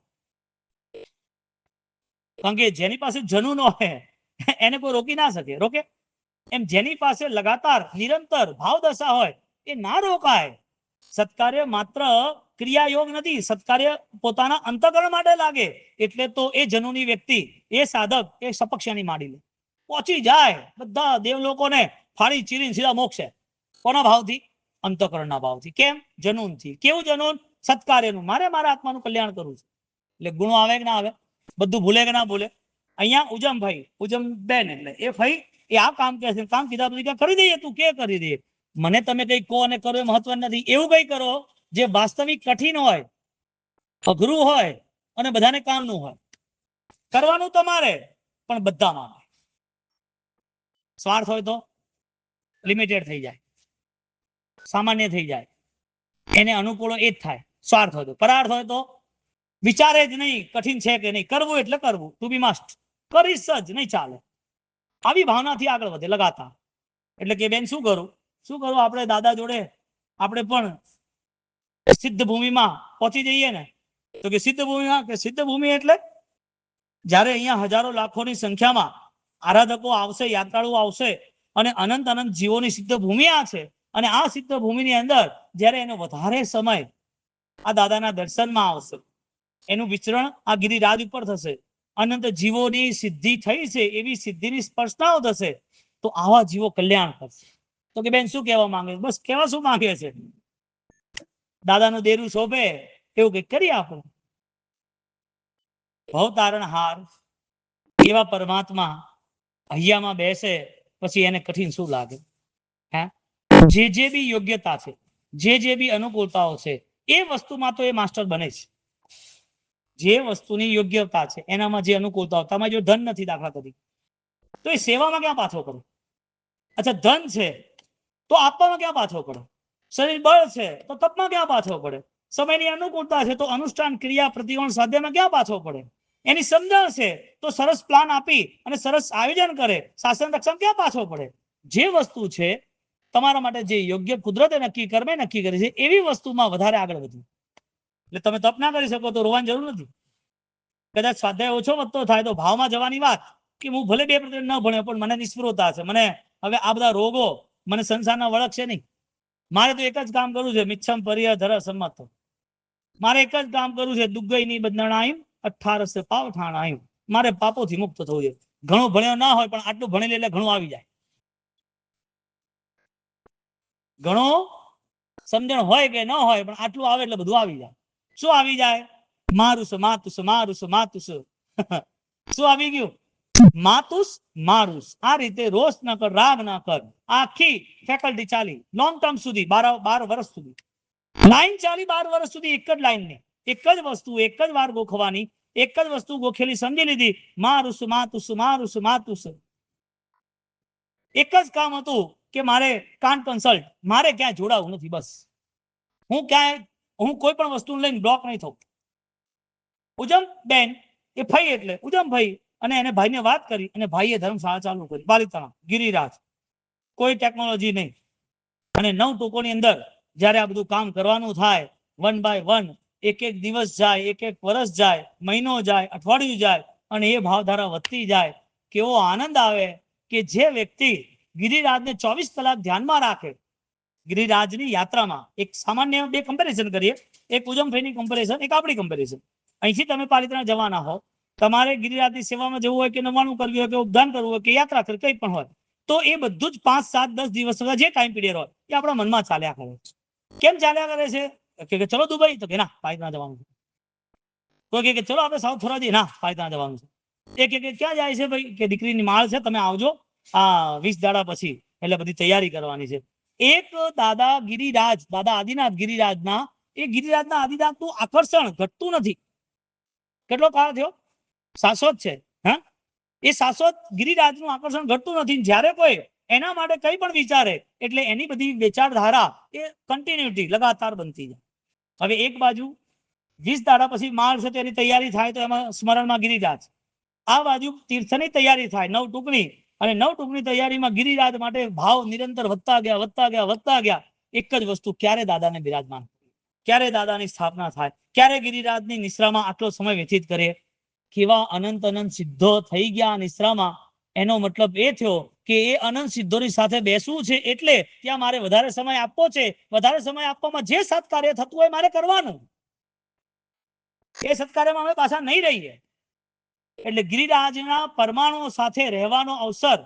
કારણ કે જેની પાસે જનુ ન હોય એને કોઈ રોકી ના શકે, રોકે? એમ જેની પાસે લગાતાર નિરંતર ભાવદશા હોય એ ના રોકાય. સત્કાર્ય માત્ર ક્રિયાયોગ નથી, સત્કાર્ય પોતાના અંતકરણ માટે લાગે એટલે તો એ જનુની વ્યક્તિ, એ સાધક, એ સપક્ષાની માંડી લે, પહોંચી જાય બધા દેવલોકોને ફાડી ચીરીને સીધા મોક્ષે. કોના ભાવથી? અંતકરણના ભાવથી. કેમ? જનૂનથી. કેવું જનૂન? સત્કાર્યનું. મારે મારા આત્માનું કલ્યાણ કરવું છે. એટલે ગુણો આવે કે ના આવે? બધું ભૂલે કે ના ભૂલે? અહીંયા ઉજમભાઈ, ઉજમબેન એટલે એ ભાઈ એ આ કામ કે છે, કામ કીધા પછી કરી દઈએ, તું કે કરી દઈએ. મને તમે કઈ કહો અને કરો એ મહત્વ નથી. એવું કઈ કરો જે વાસ્તવિક કઠિન હોય, અઘરું હોય અને બધાને કામનું હોય. કરવાનું તમારે, પણ બધામાં. સ્વાર્થ હોય તો લિમિટેડ થઈ જાય, સામાન્ય થઈ જાય, એને અનુકૂળ એ જ થાય. સ્વાર્થ હોય તો, પરાર્થ હોય તો વિચારે જ નહીં કઠિન છે કે નહીં, કરવું એટલે કરવું, ટુ બી મસ્ટ, કરીશ જ, નહીં ચાલે. આવી ભાવનાથી આગળ વધે લગાતાર. એટલે કે બેન શું કરું, શું કરું, આપણે દાદા જોડે આપણે પણ સિદ્ધ ભૂમિમાં પહોંચી જઈએ ને, તો કે સિદ્ધ ભૂમિમાં, કે સિદ્ધ ભૂમિ એટલે જ્યારે અહીંયા હજારો લાખોની સંખ્યામાં આરાધકો આવશે, યાત્રાળુઓ આવશે અને અનંત અનંત જીવોની સિદ્ધ ભૂમિ આ છે. અને આ સિદ્ધ ભૂમિની અંદર જ્યારે એનો વધારે સમય આ દાદાના દર્શનમાં આવશે, એનું વિચરણ આ ગિરિરાજ ઉપર થશે, અનંત જીવોની સિદ્ધિ થઈ છે એવી સિદ્ધિની સ્પર્શનાઓ થશે, તો આવા જીવો કલ્યાણ કરશે. તો કે બેન શું કહેવા માંગે? બસ કહેવા શું માંગે છે? દાદાનું દેરું શોભે એવું કઈક કરીએ આપણે. ભવતારણહાર એવા પરમાત્મા હૈયામાં બેસે પછી એને કઠિન શું લાગે? હે, જે બી યોગ્યતા છે, જે બી અનુકૂળતાઓ છે, એ વસ્તુમાં તો એ માસ્ટર બને છે. જે વસ્તુની યોગ્યતા છે એનામાં જે અનુકૂળતાઓ, તમારે જો ધન નથી દાખલા તરીકે, તો એ સેવામાં ક્યાં પાછો કરો? અચ્છા ધન છે તો આપવામાં ક્યાં પાછો પડે? શરીર બળ છે તો તપમાં ક્યાં પાછો પડે? સમયની અનુકૂળતા છે તો અનુષ્ઠાન ક્રિયા પ્રતિકોણ સાધ્યમાં ક્યાં પાછો પડે? એની સમજણ છે તો સરસ પ્લાન આપી અને સરસ આયોજન કરે, શાસન રક્ષણ ક્યાં પાછો પડે? જે વસ્તુ છે તમારા માટે જે યોગ્ય કુદરતે નક્કી કર્મે નક્કી કરી છે એવી વસ્તુમાં વધારે આગળ વધવું. એટલે તમે તપ ના કરી શકો તો રોવાની જરૂર નથી. કદાચ સ્વાધ્યાય ઓછો વધતો થાય તો ભાવમાં જવાની વાત કે હું ભલે 2% ન ભણ્યો પણ મને નિષ્ફળતા છે, મને હવે આ બધા રોગો મને સંસારના વળખ છે નહીં, મારે તો એક જ કામ કરવું છે, મિચ્છમ પરિય ધર સંમત. મારે એક જ કામ કરવું છે, દુગ્ગઈની બંધણાઈમ 18 પાવઠાણાઈમ. મારે પાપોથી મુક્ત થવું છે. ઘણું ભણ્યો ના હોય પણ આટલું ભણી લે એટલે ઘણું આવી જાય. ઘણો સમજણ હોય કે ન હોય પણ આટલું આવે એટલે બધું આવી જાય. શું આવી જાય? મારુસ માતુસ મારુસ માતુસ. શું આવી ગયું? માતુસ મારુસ. આ રીતે રોષ ન કર, રાગ ન કર. આખી ફેકલ્ટી ચાલી લોંગ ટર્મ સુધી, 12 વર્ષ સુધી લાઈન ચાલી. 12 વર્ષ સુધી એક જ લાઈન ને એક જ વસ્તુ એક જ વાર ગોખવાની, એક જ વસ્તુ ગોખેલી સમજી લીધી, મારુસ માતુસ મારુસ માતુસ. એક જ કામ હતું કે મારે કાન કન્સલ્ટ, મારે ક્યાંય જોડાવું નથી, બસ હું કોઈ પણ વસ્તુ લઈને બ્લોક નહીં થઉં. ઉજમ બેન એ ભાઈ એટલે ઉજમ ભાઈ, અને એને ભાઈને વાત કરી અને ભાઈએ ધર્મશાળા ચાલુ કરી પાલિતાણા ગિરિરાજ. કોઈ ટેકનોલોજી નહીં અને 9 ટૂંકોની અંદર જ્યારે આ બધું કામ કરવાનું થાય, 1 by 1, એક એક દિવસ જાય, એક એક વર્ષ જાય, મહિનો જાય, અઠવાડિયું જાય અને એ ભાવધારા વધતી જાય. કેવો આનંદ આવે કે જે વ્યક્તિ ગિરિરાજને 24 કલાક ધ્યાનમાં રાખે. ગિરિરાજની યાત્રામાં એક સામાન્ય બે કમ્પેરિઝન કરીએ, એક ઉજમભાઈની કમ્પેરિઝન, એક આપણી કમ્પેરિઝન. અહીંથી તમે પાલિતાણા જવાના હો, તમારે ગિરિરાજની સેવામાં જવું હોય કે નવાણું કરવી હોય કે ઉપદાન કરવું હોય કે યાત્રા કરવી કંઈ પણ હોય, તો એ બધું જ 5, 7, 10 દિવસ જે ટાઈમ પીરિયડ હોય એ આપણા મનમાં ચાલ્યા કરે. કેમ ચાલ્યા કરે છે? કે ચલો દુબઈ, તો કે ના પાલિતાણા જવાનું છે. કોઈ કે ચલો આપણે સાઉથ ફરવા જઈએ, ના પાલિતાણા જવાનું છે. કે ક્યાં જાય છે ભાઈ? કે દીકરીની માળ છે, તમે આવજો આ 20 દાડા પછી, એટલે બધી તૈયારી કરવાની છે. એક દાદા ગિરિરાજ, દાદા આદિનાથ ગિરિરાજના, એ ગિરિરાજના આદિનાથનું આકર્ષણ ઘટતું નથી. કેટલો કાળ થયો? શાશ્વત છે. હા, એ શાશ્વત ગિરિરાજનું આકર્ષણ ઘટતું નથી. જ્યારે કોઈ એના માટે કંઈ પણ વિચારે એટલે એની બધી વિચારધારા એ કન્ટિન્યુટી લગાતાર બનતી જાય. હવે એક બાજુ 20 દાડા પછી માળ છે તેની તૈયારી થાય તો એમાં સ્મરણમાં ગિરિરાજ, આ બાજુ તીર્થની તૈયારી થાય 9 ટુકડી, અને 9 ટુકડી તૈયારીમાં ગિરિરાજ માટે ભાવ નિરંતર વધતા ગયા. એક જ વસ્તુ, ક્યારે દાદાને બિરાજમાન, ક્યારે દાદાની સ્થાપના થાય, ક્યારે ગિરિરાજની નિશ્રામાં આટલો સમય વ્યતીત કરે. કેવા અનંત સિદ્ધો થઈ ગયા નિશ્રામાં. એનો મતલબ એ થયો કે એ અનંત સિદ્ધોની સાથે બેસવું છે એટલે ત્યાં મારે વધારે સમય આપવો છે. વધારે સમય આપવામાં જે સત્કાર્ય થતું હોય મારે કરવાનું. એ સત્કાર્યમાં અમે પાછા નહીં રહીએ. એટલે ગિરિરાજના પરમાણુઓ સાથે રહેવાનો અવસર,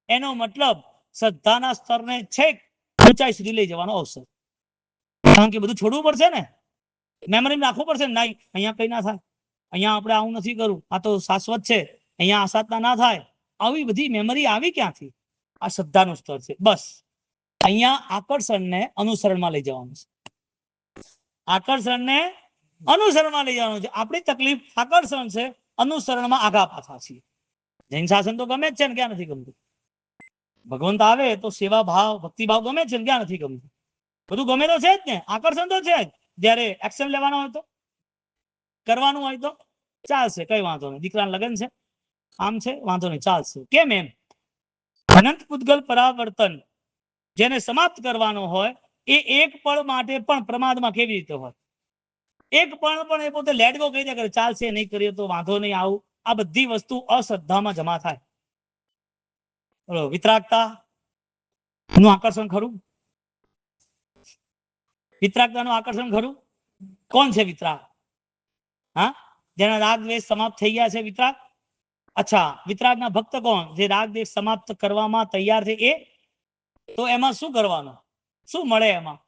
એનો મતલબ શ્રદ્ધાના સ્તરને છેક ઊંચાઈ સુધી લઈ જવાનો અવસર. કારણ કે બધું છોડવું પડશે ને, મેમરી રાખવું પડશે. નહીં, અહીંયા કઈ ના થાય, અહીંયા આપણે આવું નથી કરવું, આ તો શાશ્વત છે, અહીંયા આસાધના ના થાય. આવી બધી મેમરી આવી ક્યાંથી? આ શ્રદ્ધાનું સ્તર છે. બસ અહીંયા આકર્ષણને અનુસરણમાં લઈ જવાનું છે. આકર્ષણને અનુસરણમાં લઈ જવાનું છે. આપણી તકલીફ આકર્ષણ છે, અનુસરણમાં આગા પાછા છીએ. જૈન શાસન તો ગમે જ છે ને, ક્યાં નથી ગમતું? ભગવંત આવે તો સેવા ભાવ, ભક્તિભાવ ગમે છે ને, ક્યાં નથી ગમતું? બધું ગમે તો છે જ ને, આકર્ષણ તો છે જ. જયારે એક્શન લેવાનો હોય તો, કરવાનું હોય તો ચાલશે, કઈ વાંધો નહીં. દીકરાના લગ્ન છે, આમ છે, વાંધો નહીં, ચાલશે. કેમ? એમ અનંત પૂતગલ પરાવર્તન જેને સમાપ્ત કરવાનો હોય એ એક પળ માટે પણ પ્રમાદમાં કેવી રીતે હોય? એક પણ એ પોતે લેટ ગો કહી દે કે ચાલશે, નહીં કરીએ તો વાંધો નહીં, આવું. આ બધી વસ્તુ અશ્રદ્ધામાં જમા થાય. વિતરાગતા નું આકર્ષણ ખરું? વિતરાગતાનું આકર્ષણ ખરું? કોણ છે વિતરાગ? હા, જેના રાગ દ્વેષ સમાપ્ત થઈ ગયા છે, વિતરાગ. અચ્છા, વિતરાગના ભક્ત કોણ? જે રાગ દ્વેષ સમાપ્ત કરવામાં તૈયાર છે એ. તો એમાં શું કરવાનું? શું મળે એમાં?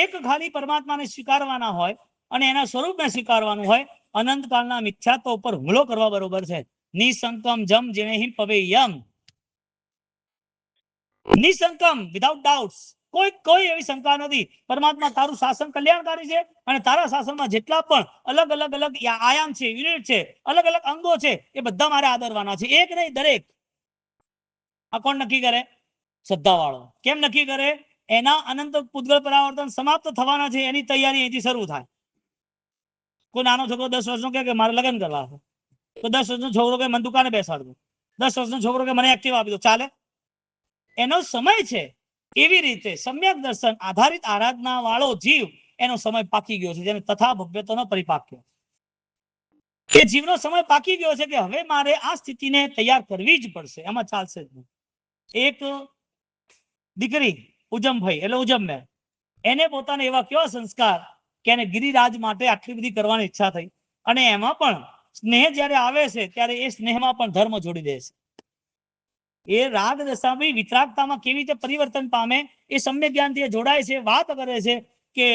એક ખાલી પરમાત્માને સ્વીકારવાના હોય અને એના સ્વરૂપને સ્વીકારવાનું હોય. અનંતકાળના મિથ્યાત્વ ઉપર હુમલો કરવા બરોબર છે. નિસંકમ જમ જેને હિમ પવેયમ, નિસંકમ, વિધાઉટ ડાઉટ્સ, કોઈ એવી શંકા નથી. પરમાત્મા તારું શાસન કલ્યાણકારી છે અને તારા શાસનમાં જેટલા પણ અલગ અલગ આયામ છે, યુનિટ છે, અલગ અલગ અંગો છે, એ બધા મારે આદરવાના છે. એક નહીં, દરેક. આ કોણ નક્કી કરે? શ્રદ્ધા વાળો. કેમ નક્કી કરે? એના અનંત પૂતગલ પરાવર્તન સમાપ્ત થવાના છે, એની તૈયારી અહીંથી શરૂ થાય. કોઈ નાનો છોકરો 10 વર્ષનો કે મારે લગ્ન કરવા છે, તો 10 વર્ષનો છોકરો કે મને દુકાને બેસાડજો, 10 વર્ષનો છોકરો કે મને એક્ટિવા આપી દો, ચાલે? એનો સમય છે. એવી રીતે સમ્યક દર્શન આધારિત આરાધના વાળો જીવ, એનો સમય પાકી ગયો છે, જેને તથા ભવ્યતાનો પરિપાક્ય. એ જીવનો સમય પાકી ગયો છે કે હવે મારે આ સ્થિતિને તૈયાર કરવી જ પડશે, એમાં ચાલશે જ નહીં. એક દીકરી ઉજમભાઈ એટલે ઉજમબેન, એને પોતાને એવા કેવા સંસ્કાર કે એને ગિરિરાજ માટે આટલી બધી કરવાની ઈચ્છા થઈ, અને એમાં પણ સ્નેહ જ્યારે આવે છે ત્યારે એ સ્નેહમાં પણ ધર્મ જોડી દે છે. એ રાગ દશામાં વિતરાગતામાં કેવી રીતે પરિવર્તન પામે એ સમ્યક જ્ઞાનથી જોડાય છે. વાત કરે છે કે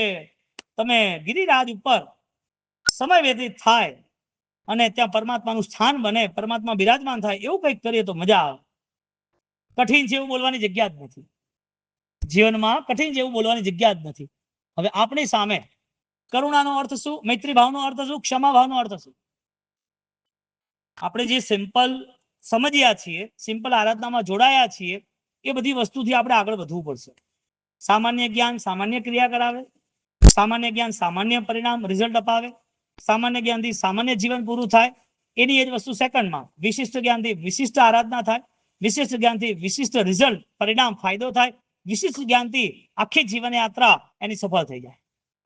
તમે ગિરિરાજ ઉપર સમય વ્યતીત થાય અને ત્યાં પરમાત્માનું સ્થાન બને, પરમાત્મા બિરાજમાન થાય, એવું કંઈક કરીએ તો મજા આવે. કઠિન છે એવું બોલવાની જગ્યા જ નથી જીવનમાં, કઠિન છે એવું બોલવાની જગ્યા જ નથી. હવે આપણી સામે કરુણાનો અર્થ શું? મૈત્રી ભાવનો અર્થ શું? ક્ષમા ભાવનો અર્થ શું? આપણે જે સિમ્પલ સમજ્યા છીએ, સિમ્પલ આરાધનામાં જોડાયા છીએ, એ બધી વસ્તુથી આપણે આગળ વધવું પડશે. સામાન્ય જ્ઞાન સામાન્ય ક્રિયા કરાવે, સામાન્ય જ્ઞાન સામાન્ય પરિણામ રિઝલ્ટ અપાવે, સામાન્ય જ્ઞાનથી સામાન્ય જીવન પૂરું થાય. એની એ જ વસ્તુ સેકન્ડમાં વિશિષ્ટ જ્ઞાનથી વિશિષ્ટ આરાધના થાય, વિશિષ્ટ જ્ઞાનથી વિશિષ્ટ રિઝલ્ટ પરિણામ ફાયદો થાય, વિશિષ્ટ જ્ઞાનથી આખી જીવન યાત્રા એની સફળ થઈ જાય.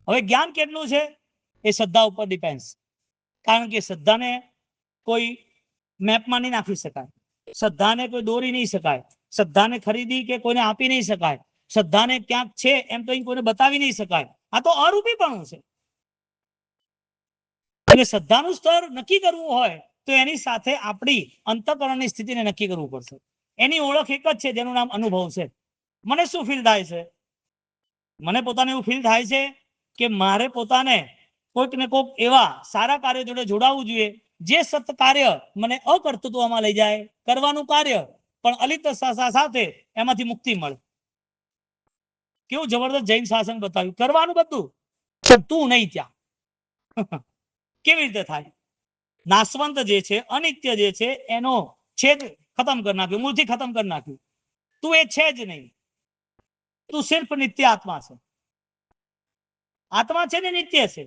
હવે જ્ઞાન કેટલું છે એ શ્રદ્ધા ઉપર ડિપેન્ડ. કારણ કે શ્રદ્ધાને કોઈ મેપમાં નહીં નાખી શકાય, શ્રદ્ધાને કોઈ દોરી નહીં શકાય, શ્રદ્ધાને ખરીદી કે કોઈને આપી નહીં શકાય, શ્રદ્ધાને ક્યાંક છે એમ તો કોઈને બતાવી નહીં શકાય. આ તો અરૂપીપણું છે. એટલે શ્રદ્ધાનું સ્તર નક્કી કરવું હોય તો એની સાથે આપણી અંતઃકરણની સ્થિતિને નક્કી કરવું પડશે. એની ઓળખ એક જ છે જેનું નામ અનુભવ છે. મને શું ફીલ થાય છે? મને પોતાને એવું ફીલ થાય છે કે મારે પોતાને કોઈક ને કોઈક એવા સારા કાર્ય જોડે જોડાવવું જોઈએ જે સત કાર્ય મને અકર્તૃત્વમાં લઈ જાય, કરવાનું કાર્ય પણ અલિપ્ત સાથે એમાંથી મુક્તિ મળે. કેવું જબરદસ્ત જૈન શાસન બતાવ્યું, કરવાનું બધું પણ તું નહીં ત્યાં. કેવી રીતે થાય? નાશવંત જે છે, અનિત્ય જે છે, એનો છેદ ખતમ કરી નાખ્યો, મૂળથી ખતમ કરી નાખ્યું. તું એ છે જ નહીં, તું સિર્ફ નિત્ય આત્મા છે. આત્મા છે ને નિત્ય છે.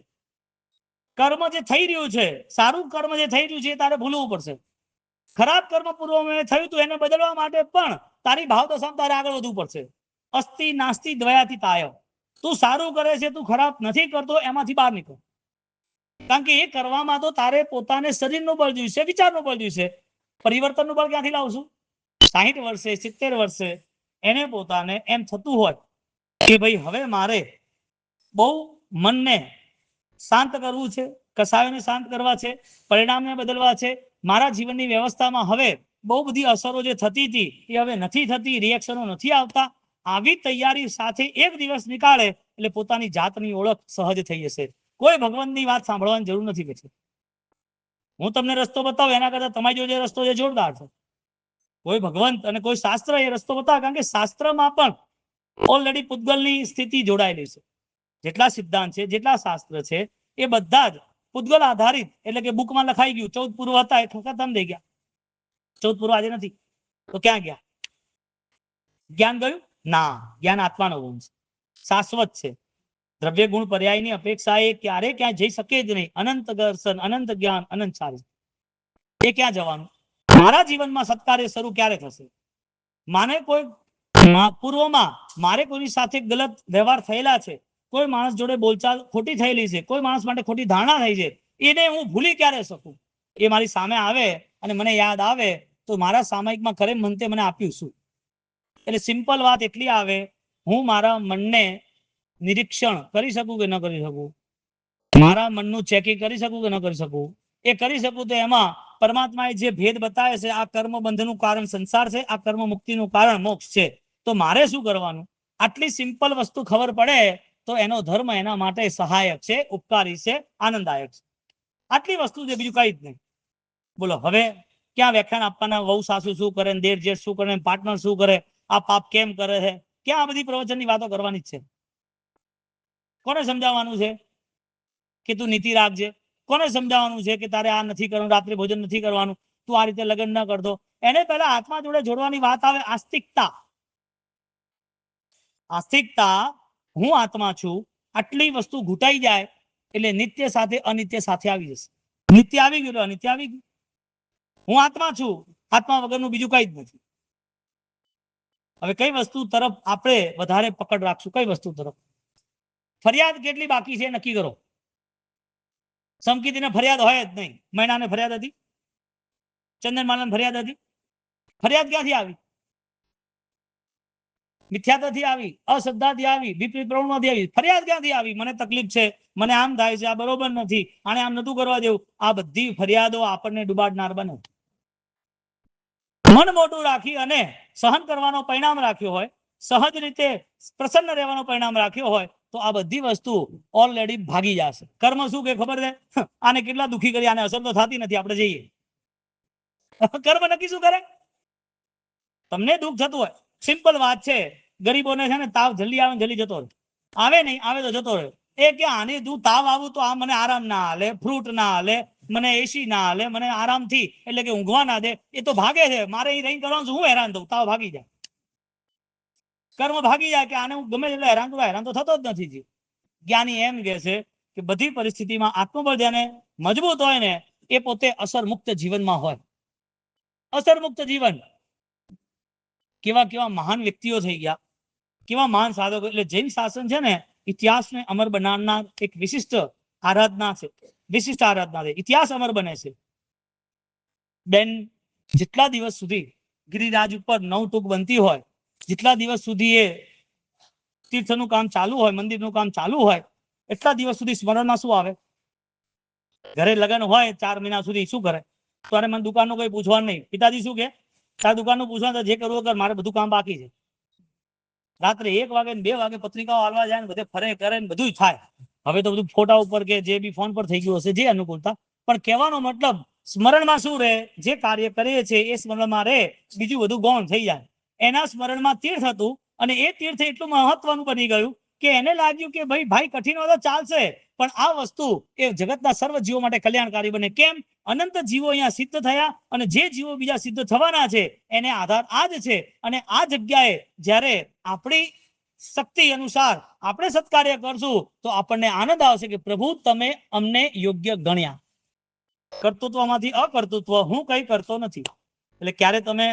કર્મ જે થઈ રહ્યું છે, સારું કર્મ જે થઈ રહ્યું છે એ તારે ભૂલવું પડશે. ખરાબ કર્મ પૂર્વમાં થયું હતું એને બદલવા માટે પણ તારી ભાવદશામાં તારે આગળ વધવું પડશે. અસ્તિ નાસ્તિ દ્વયાથી તાય. તું સારું કરે છે, તું ખરાબ નથી કરતો, એમાંથી બહાર નીકળ. કારણ કે એ કરવામાં તો તારે પોતાને શરીરનું બળ જોઈશે, વિચારનું બળ જોઈશે. પરિવર્તનનું બળ ક્યાંથી લાવશું? 60 વર્ષે 70 વર્ષે એને પોતાને એમ થતું હોય કે ભાઈ હવે મારે બહુ મનને શાંત કરવું છે, કસાયોને શાંત કરવા છે, પરિણામને બદલવા છે, મારા જીવનની વ્યવસ્થામાં હવે બહુ બધી અસરો જે થતી હતી એ હવે નથી થતી, રિએક્શનો નથી આવતા. આવી તૈયારી સાથે એક દિવસ નીકાળે એટલે પોતાની જાતની ઓળખ સહજ થઈ જશે. કોઈ ભગવાનની વાત સાંભળવાની જરૂર નથી. કે હું તમને રસ્તો બતાવું એના કરતા તમારી જોડે રસ્તો જે જોરદાર છે. કોઈ ભગવંત અને કોઈ શાસ્ત્ર એ રસ્તો બતાવે, કારણ કે શાસ્ત્રમાં પણ ઓલરેડી પૂતગલની સ્થિતિ જોડાયેલી છે. જેટલા સિદ્ધાંત છે, જેટલા શાસ્ત્ર છે એ બધા જ પૂતગલ આધારિત, એટલે કે બુકમાં લખાઈ ગયું. 14 પૂર્વ હતા એ ખતમ થઈ ગયા. 14 પૂર્વ આજે નથી તો ક્યાં ગયા? જ્ઞાન ગયું ના. જ્ઞાન આત્માનો ગુણ છે, શાશ્વત છે. દ્રવ્ય ગુણ પર્યાયની અપેક્ષા એ ક્યારે ક્યાં જઈ શકે જ નહીં. અનંત દર્શન, અનંત જ્ઞાન, અનંત સારી. એ ક્યાં જવાનું? મારા જીવનમાં સત્કાર્ય શરૂ ક્યારે થશે? માને કોઈ પૂર્વમાં મારે કોઈની સાથે ગલત વ્યવહાર થયેલા છે, કોઈ માણસ જોડે બોલચાલ ખોટી થયેલી છે, કોઈ માણસ માટે ખોટી ધારણા થઈ છે, એને હું ભૂલી ક્યારે શકું? એ મારી સામે આવે અને મને યાદ આવે તો મારા સામાયિકમાં કરે મનતે મને આપ્યું શું? એટલે સિમ્પલ વાત એટલી આવે, હું મારા મનને નિરીક્ષણ કરી શકું કે ન કરી શકું? મારા મનનું ચેકિંગ કરી શકું કે ન કરી શકું? એ કરી શકું તો એમાં પરમાત્માએ જે ભેદ બતાવે છે, આ કર્મ બંધનું કારણ સંસાર છે, આ કર્મ મુક્તિનું કારણ મોક્ષ છે, તો મારે શું કરવાનું? આટલી સિમ્પલ વસ્તુ ખબર પડે તો એનો ધર્મ એના માટે સહાયક છે, ઉપકારી છે, આનંદદાયક છે. આટલી વસ્તુ છે, બીજું કઈ જ નહીં. બોલો હવે ક્યાં વ્યાખ્યાન આપવાના? વહુ સાસુ શું કરે, દેર જેઠ શું કરે, પાર્ટનર શું કરે, આ પાપ કેમ કરે છે? ક્યાં આ બધી પ્રવચનની વાતો કરવાની જ છે? કોને સમજાવવાનું છે કે તું નીતિ રાખજે? કોને સમજાવવાનું છે કે તારે આ નથી કરવાનું, રાત્રે ભોજન નથી કરવાનું, તું આ રીતે લગ્ન ન કરતો? એને પહેલા આત્મા જોડે જોડવાની વાત આવે. આસ્તિકતા. આસ્તિકતા, હું આત્મા છું, આટલી વસ્તુ ઘૂંટાઈ જાય એટલે નિત્ય સાથે અનિત્ય સાથે આવી જશે. નિત્ય આવી ગયું, અનિત્ય આવી ગયું. હું આત્મા છું, આત્મા વગરનું બીજું કઈ જ નથી. હવે કઈ વસ્તુ તરફ આપણે વધારે પકડ રાખશું? કઈ વસ્તુ તરફ? ફરિયાદ કેટલી બાકી છે નક્કી કરો. સમકીતીને ફરિયાદ હોય જ નહીં. મૈનાને ફરિયાદ હતી, ચંદનમાલાને ફરિયાદ હતી. ફરિયાદ ક્યાંથી આવી? મિથ્યાત્વથી આવી, અશ્રદ્ધાથી આવી, વિપરીત પ્રવૃત્તિમાંથી આવી. ફરિયાદ ક્યાંથી આવી? મને તકલીફ છે, મને આમ થાય છે, આ બરોબર નથી, આને આમ નતું કરવા દેવું. આ બધી ફરિયાદો આપણને ડુબાડનાર બને. મન મોટું રાખી અને સહન કરવાનો પરિણામ રાખ્યો હોય, સહજ રીતે પ્રસન્ન રહેવાનો પરિણામ રાખ્યો હોય તો આ બધી વસ્તુ ઓલરેડી ભાગી જશે. કર્મ શું કે ખબર છે? આને કેટલા દુખી કરી, આને અસર તો થતી નથી, આપણે જઈએ. કર્મ નક્કી શું કરે? તમને દુઃખ થતું હોય, સિમ્પલ વાત છે. ગરીબોને છે ને તાવ જલ્દી આવે, જલ્દી જતો રહે. આવે નહીં, આવે તો જતો રહે. એ કે આની તું તાવ આવું તો આ મને આરામ ના હાલે, ફ્રૂટ ના હાલે, મને એસી ના હાલે, મને આરામથી એટલે કે ઊંઘવા ના દે. એ તો ભાગે છે, મારે એ રહી કરવાનું, હું હેરાન થઉં? તાવ ભાગી જાય, કર્મ ભાગી જાય કે આને હું ગમે એટલે હેરાન કરું, હેરાન તો થતો જ નથી. જ્ઞાની એમ કે છે કે બધી પરિસ્થિતિમાં આત્મબળ જેને મજબૂત હોય ને એ પોતે અસર મુક્ત જીવનમાં હોય. અસર મુક્ત જીવન. કેવા કેવા મહાન વ્યક્તિઓ થઈ ગયા, કેવા મહાન સાધકો. એટલે જૈન શાસન છે ને ઇતિહાસને અમર બનાવનાર એક વિશિષ્ટ આરાધના છે, વિશિષ્ટ આરાધના છે. ઇતિહાસ અમર બને છે. બેન, જેટલા દિવસ સુધી ગિરિરાજ ઉપર નવટૂક બનતી હોય, જેટલા દિવસ સુધી એ તીર્થનું કામ ચાલુ હોય, મંદિરનું કામ ચાલુ હોય, એટલા દિવસ સુધી સ્મરણમાં શું આવે? ઘરે લગ્ન હોય 4 મહિના સુધી શું કરે? તો અરે મને દુકાનનું કઈ પૂછવાનું નહીં. પિતાજી શું કે? તારે દુકાનનું પૂછવાનું, જે કરવું કર, મારે બધું કામ બાકી છે. રાત્રે 1 વાગે ને 2 વાગે પત્રિકાઓ આલવા જાય ને બધે ફરે કરે ને બધું થાય. હવે તો બધું ફોટા ઉપર કે જે બી ફોન પર થઈ ગયું હશે, જે અનુકૂળતા. પણ કહેવાનો મતલબ સ્મરણમાં શું રહે? જે કાર્ય કરીએ છે એ સ્મરણમાં રહે, બીજું બધું ગૌણ થઈ જાય. એના સ્મરણમાં તીર્થ હતું અને એ તીર્થ એટલું મહત્વનું બની ગયું કે એને લાગ્યું કે ભાઈ કઠિન હોય તો ચાલશે, પણ આ વસ્તુ એ જગતના સર્વ જીવો માટે કલ્યાણકારી બને. કેમ? અનંત જીવો અહીંયા સિદ્ધ થયા અને જે જીવો બીજા સિદ્ધ થવાના છે એને આધાર આ જ છે. અને આ જગ્યાએ જ્યારે આપણી શક્તિ અનુસાર આપણે સત્કાર્ય કરશું તો આપણને આનંદ આવશે કે પ્રભુ તમે અમને યોગ્ય ગણ્યા. કર્તૃત્વમાંથી અકર્તૃત્વ હું કઈ કરતો નથી. એટલે ક્યારે તમે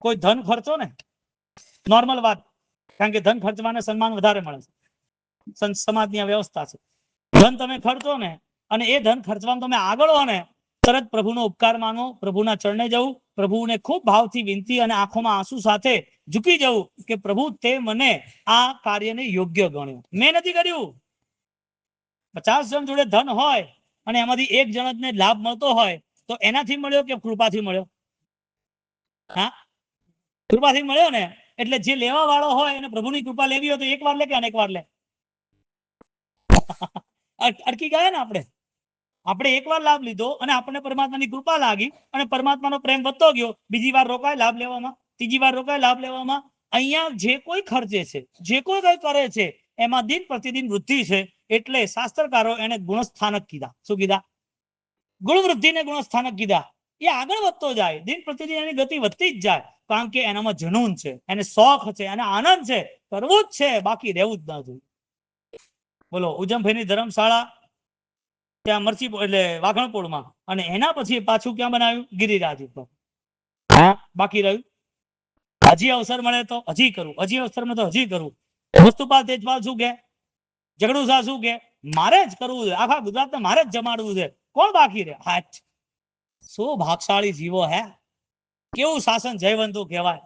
કોઈ ધન ખર્ચો ને, નોર્મલ વાત, કારણ કે ધન ખર્ચવાને સન્માન વધારે મળે છે, સમાજની આ વ્યવસ્થા છે. ધન તમે ખર્ચો ને અને એ ધન ખર્ચવામાં તમે આગળ હો ને, તરત પ્રભુનો ઉપકાર માનો, પ્રભુના ચરણે જવું, પ્રભુને ખૂબ ભાવથી વિનંતી અને આંખોમાં આંસુ સાથે ઝૂકી જવું કે પ્રભુ તે મને આ કાર્યને યોગ્ય ગણ્યો. મેં નથી કર્યું. 50 જણ જોડે ધન હોય અને એમાંથી એક જણને લાભ મળતો હોય તો એનાથી મળ્યો કે કૃપાથી મળ્યો? હા, કૃપાથી મળ્યો ને. એટલે જે લેવા વાળો હોય એને પ્રભુની કૃપા લેવી હોય તો એક વાર લે કે અનેક વાર લે? અટકી ગયા ને આપણે એકવાર લાભ લીધો અને આપણને પરમાત્માની કૃપા લાગી અને પરમાત્માનો પ્રેમ વધતો ગયો. બીજી વાર રોકાય લાભ લેવામાં, ત્રીજી વાર રોકાય લાભ લેવામાં. અહીંયા જે કોઈ ખર્ચે છે, જે કોઈ કઈ કરે છે એમાં દિન પ્રતિદિન વૃદ્ધિ છે. એટલે શાસ્ત્રકારો એને ગુણસ્થાનક કીધા. શું કીધા? ગુણ વૃદ્ધિને ગુણસ્થાનક કીધા. એ આગળ વધતો જાય, દિન પ્રતિદિન એની ગતિ વધતી જ જાય, કારણ કે એનામાં જનૂન છે, એને શોખ છે, એને આનંદ છે, કરવું જ છે, બાકી રહેવું જ ના જોઈએ. બોલો, ઉજમભાઈની ધર્મશાળા ત્યાં મરચી એટલે વાઘણપોળમાં, અને એના પછી પાછું ક્યાં બનાવ્યું? ગિરિરાજ ઉપર. હા, બાકી રહ્યું હજી અવસર મળે તો હજી કરું, હજી અવસર મળે તો હજી કરું. વસ્તુપાલ તેજપાલ શું કે? ઝઘડુ શાહ શું કે? મારે જ કરવું છે, આખા ગુજરાતને મારે જ જમાડવું છે. કોણ બાકી રહે? હાચ. શું ભાગશાળી જીવો હે! કેવું શાસન જયવંતુ કહેવાય.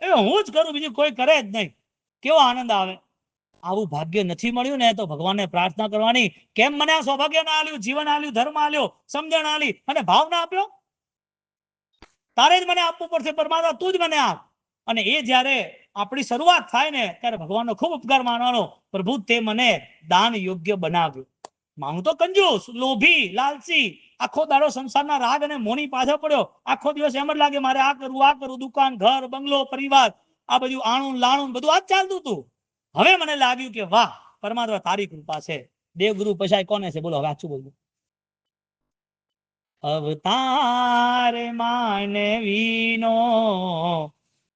એ હું જ કરું, બીજું કોઈ કરે જ નહીં. કેવો આનંદ આવે. આવું ભાગ્ય નથી મળ્યું ને તો ભગવાનને પ્રાર્થના કરવાની, કેમ મને આ સૌભાગ્ય ના આલ્યું, જીવન આલ્યું, ધર્મ આલ્યો, સમજણ આલી અને ભાવ ના આપ્યો? તારે જ મને આપવું પડશે પરમાત્મા, તું જ મને આપ. અને એ જ્યારે આપણી શરૂઆત થાય ને ત્યારે ભગવાનનો ખૂબ ઉપકાર માનવાનો, પ્રભુ તે મને દાન યોગ્ય બનાવ્યું. માનું તો કંજૂસ, લોભી, લાલચી, આખો દાડો સંસારના રાગ અને મોની પાછળ પડ્યો, આખો દિવસ એમ જ લાગે મારે આ કરું, દુકાન, ઘર, બંગલો, પરિવાર, આ બધું આણું લાણું બધું આ જ ચાલતું હતું. હવે મને લાગ્યું કે વાહ પરમાત્મા તારી કૃપા છે. દેવગુરુ પછાય કોને છે? બોલો, હવે સાચું બોલું. અવતાર માનવીનો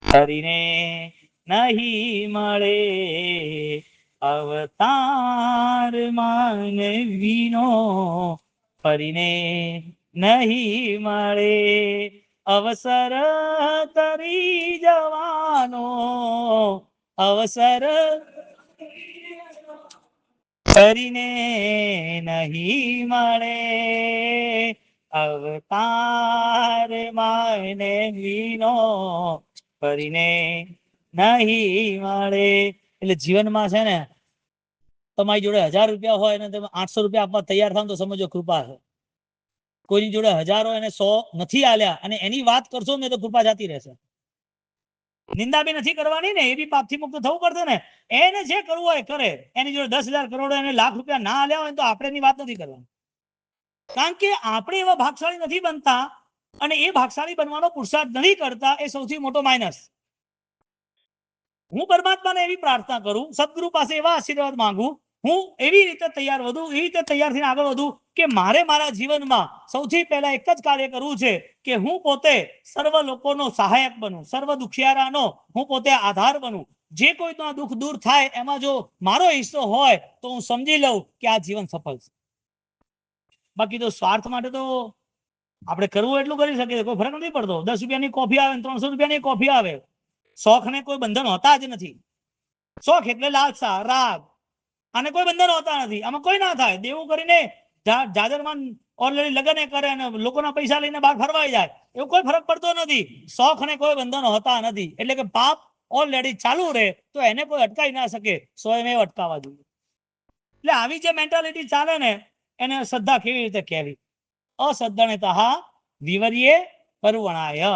કરીને નહીં મળે, અવતાર માનવીનો કરીને નહીં મળે, અવસર તરી જવાનો અવસર કરીને નહીં મળે, અવતાર માનવીનો કરીને નહીં મળે. એટલે જીવનમાં છે ને, તમારી જોડે 1000 રૂપિયા હોય ને તમે 800 રૂપિયા આપવા તૈયાર થાવ તો સમજો કૃપા છે. કોઈની જોડે 1000 હોય અને 100 નથી આલ્યા અને એની વાત કરશો ને તો કૃપા જતી રહેશે. નિંદા બી નથી કરવાની ને, એ બી પાપથી મુક્ત થવું પડશે ને. એને જે કરવું હોય કરે. એની જોડે 10,000 કરોડ એને લાખ રૂપિયા ના આલ્યા હોય તો આપણે એની વાત નથી કરવાની, કારણ કે આપણે એવા ભાગશાળી નથી બનતા અને એ ભાગશાળી બનવાનો પુરુષાર્થ નથી કરતા. એ સૌથી મોટો માઇનસ. હું પરમાત્માને એવી પ્રાર્થના કરું, સદગુરુ પાસે એવા આશીર્વાદ માંગુ, હું એવી રીતે તૈયાર વધું, એવી રીતે તૈયાર થઈને આગળ વધું કે મારે મારા જીવનમાં સૌથી પહેલા એક જ કાર્ય કરવું છે કે હું પોતે સર્વ લોકોનો સહાયક બનું, સર્વ દુખિયારાનો હું પોતે આધાર બનું. જે કોઈનો દુઃખ દૂર થાય એમાં જો મારો હિસ્સો હોય તો હું સમજી લઉં કે આ જીવન સફળ છે. બાકી તો સ્વાર્થ માટે તો આપણે કરવું એટલું કરી શકીએ, કોઈ ફરક નથી પડતો. 10 રૂપિયાની કોફી આવે, 300 રૂપિયાની કોફી આવે. શોખને કોઈ બંધન હોતા જ નથી. શોખ એટલે લાલસા, રાગ, અને કોઈ બંધન હોતા નથી. આમાં કોઈ ના થાય. દેવું કરીને જાજરમાન ઓલરેડી લગ્ન કરે અને લોકોના પૈસા લઈને બહાર ફરવાઈ જાય, એવું કોઈ ફરક પડતો નથી. શોખને કોઈ બંધન હોતા નથી. એટલે કે પાપ ઓલરેડી ચાલુ રહે તો એને કોઈ અટકાવી ના શકે, સ્વયં અટકાવવા જોઈએ. એટલે આવી જે મેન્ટાલિટી ચાલે ને એને શ્રદ્ધા કેવી રીતે કહેવી? અશ્રદ્ધાને તહા વિવર્યે પરવણાય.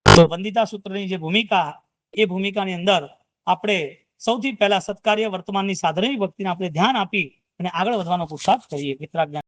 તો વંદિતા સૂત્રની જે ભૂમિકા, એ ભૂમિકાની અંદર આપણે સૌથી પહેલા સત્કાર્ય વર્તમાનની સાધનની ભક્તિને આપણે ધ્યાન આપી અને આગળ વધવાનો પુરુષાર્થ કરીએ.